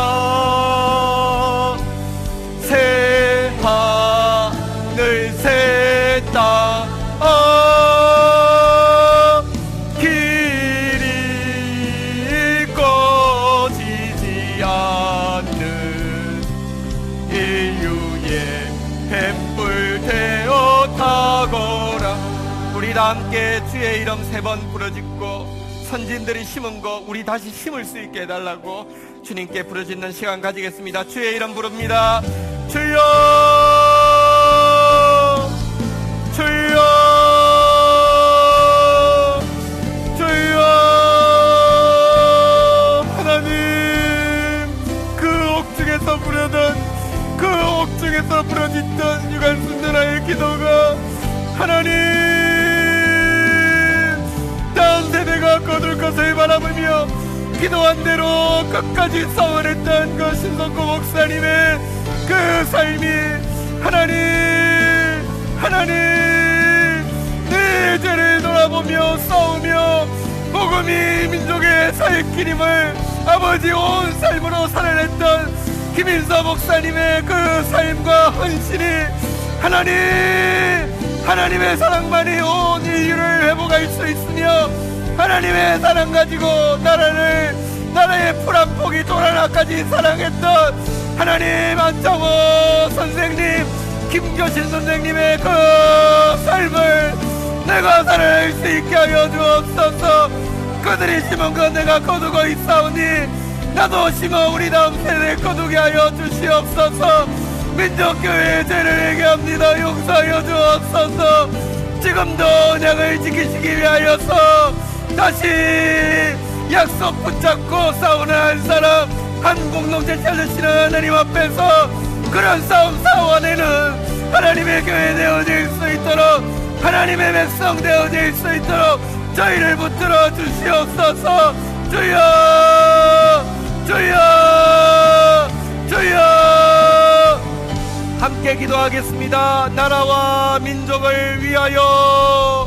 Speaker 1: 새 하늘 새 땅 길이 꺼지지 않는 인류의 횃불 되어 타거라. 우리 다 함께 주의 이름 3번 부르짖고 선진들이 심은 거 우리 다시 심을 수 있게 해달라고 주님께 부르짖는 시간 가지겠습니다. 주의 이름 부릅니다. 주여 주여 주여. 하나님, 그 옥중에서 부르던 그 옥중에서 부르짖던 유관순전하의 기도가 하나님 다음 세대가 거둘 것을 바라보며 기도한 대로 끝까지 싸워냈던 그 신성구 목사님의 그 삶이 하나님 내 죄를 돌아보며 싸우며 복음이 민족의 살 길임을 아버지 온 삶으로 살아냈던 김인서 목사님의 그 삶과 헌신이 하나님의 사랑만이 온 인류를 회복할 수 있으며 하나님의 사랑 가지고 나라의 풀 한 포기 돌 하나까지 사랑했던 하나님 안창호 선생님, 김교신 선생님의 그 삶을 내가 살아낼 수 있게 하여 주옵소서. 그들이 심은 것 내가 거두고 있사오니 나도 심어 우리 다음 세대에 거두게 하여 주시옵소서. 민족교회의 죄를 회개합니다. 용서하여 주옵소서. 지금도 언약을 지키시기 위하여서 다시 약속 붙잡고 싸우는 한 사람, 한 공동체 찾으시는 하나님 앞에서 그런 싸움 사원에는 하나님의 교회 되어질 수 있도록, 하나님의 백성 되어질 수 있도록 저희를 붙들어 주시옵소서. 주여 주여 주여. 함께 기도하겠습니다. 나라와 민족을 위하여,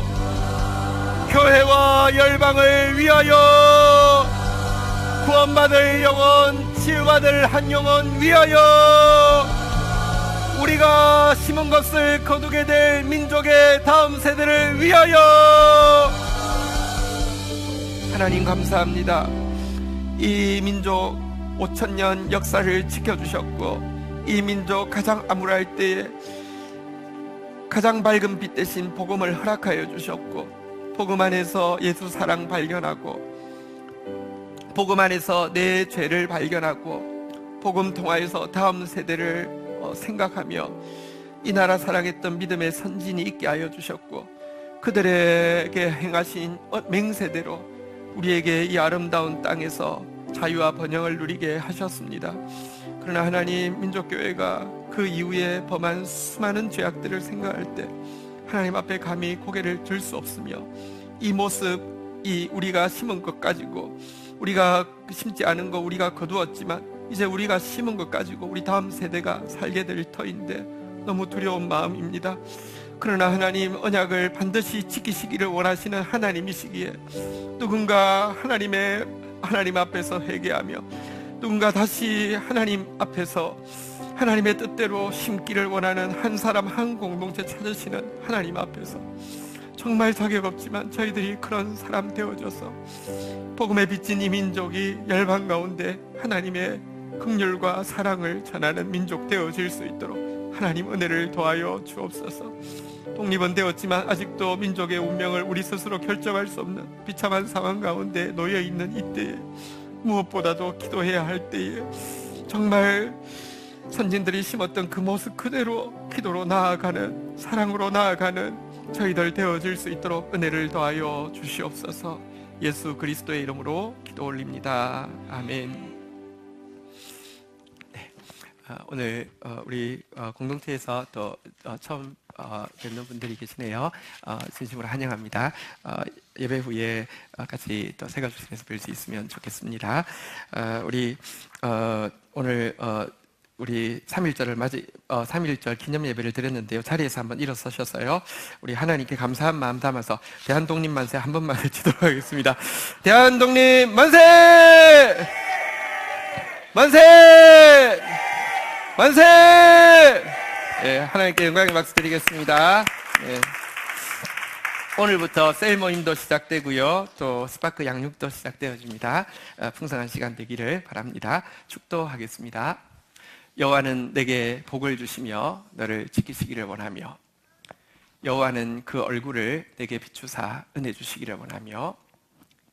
Speaker 1: 교회와 열방을 위하여, 구원받을 영혼, 치유받을 한 영혼 위하여, 우리가 심은 것을 거두게 될 민족의 다음 세대를 위하여. 하나님 감사합니다. 이 민족 5000년 역사를 지켜주셨고, 이 민족 가장 암울할 때에 가장 밝은 빛 대신 복음을 허락하여 주셨고, 복음 안에서 예수 사랑 발견하고, 복음 안에서 내 죄를 발견하고, 복음 통하여서 다음 세대를 생각하며 이 나라 사랑했던 믿음의 선진이 있게 하여 주셨고 그들에게 행하신 맹세대로 우리에게 이 아름다운 땅에서 자유와 번영을 누리게 하셨습니다. 그러나 하나님, 민족교회가 그 이후에 범한 수많은 죄악들을 생각할 때 하나님 앞에 감히 고개를 들 수 없으며 이 모습이 우리가 심은 것 가지고, 우리가 심지 않은 거 우리가 거두었지만 이제 우리가 심은 것 가지고 우리 다음 세대가 살게 될 터인데 너무 두려운 마음입니다. 그러나 하나님, 언약을 반드시 지키시기를 원하시는 하나님이시기에 누군가 하나님 앞에서 회개하며 누군가 다시 하나님 앞에서 하나님의 뜻대로 심기를 원하는 한 사람 한 공동체 찾으시는 하나님 앞에서 정말 자격 없지만 저희들이 그런 사람 되어져서 복음의 빛인 이 민족이 열방 가운데 하나님의 긍휼과 사랑을 전하는 민족 되어질 수 있도록 하나님 은혜를 더하여 주옵소서. 독립은 되었지만 아직도 민족의 운명을 우리 스스로 결정할 수 없는 비참한 상황 가운데 놓여 있는 이때에 무엇보다도 기도해야 할 때에 정말 선진들이 심었던 그 모습 그대로 기도로 나아가는, 사랑으로 나아가는 저희들 되어질 수 있도록 은혜를 더하여 주시옵소서. 예수 그리스도의 이름으로 기도 올립니다. 아멘. 네, 오늘 우리 공동체에서 또 처음 뵙는 분들이 계시네요. 진심으로 환영합니다. 예배 후에 같이 또 새가 주님에서 뵐 수 있으면 좋겠습니다. 우리 오늘 우리 3.1절 기념 예배를 드렸는데요. 자리에서 한번 일어서셔서요, 우리 하나님께 감사한 마음 담아서 대한독립 만세 한 번만 외치도록 하겠습니다. 대한독립 만세! 만세! 만세! 네, 하나님께 영광의 박수 드리겠습니다. 네. 오늘부터 셀 모임도 시작되고요, 또 스파크 양육도 시작되어집니다. 풍성한 시간 되기를 바랍니다. 축도하겠습니다. 여호와는 내게 복을 주시며 너를 지키시기를 원하며, 여호와는 그 얼굴을 내게 비추사 은혜 주시기를 원하며,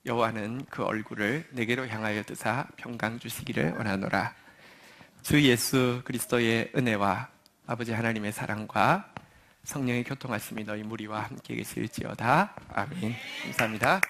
Speaker 1: 여호와는 그 얼굴을 내게로 향하여 드사 평강 주시기를 원하노라. 주 예수 그리스도의 은혜와 아버지 하나님의 사랑과 성령의 교통하심이 너희 무리와 함께 계실지어다. 아멘. 감사합니다.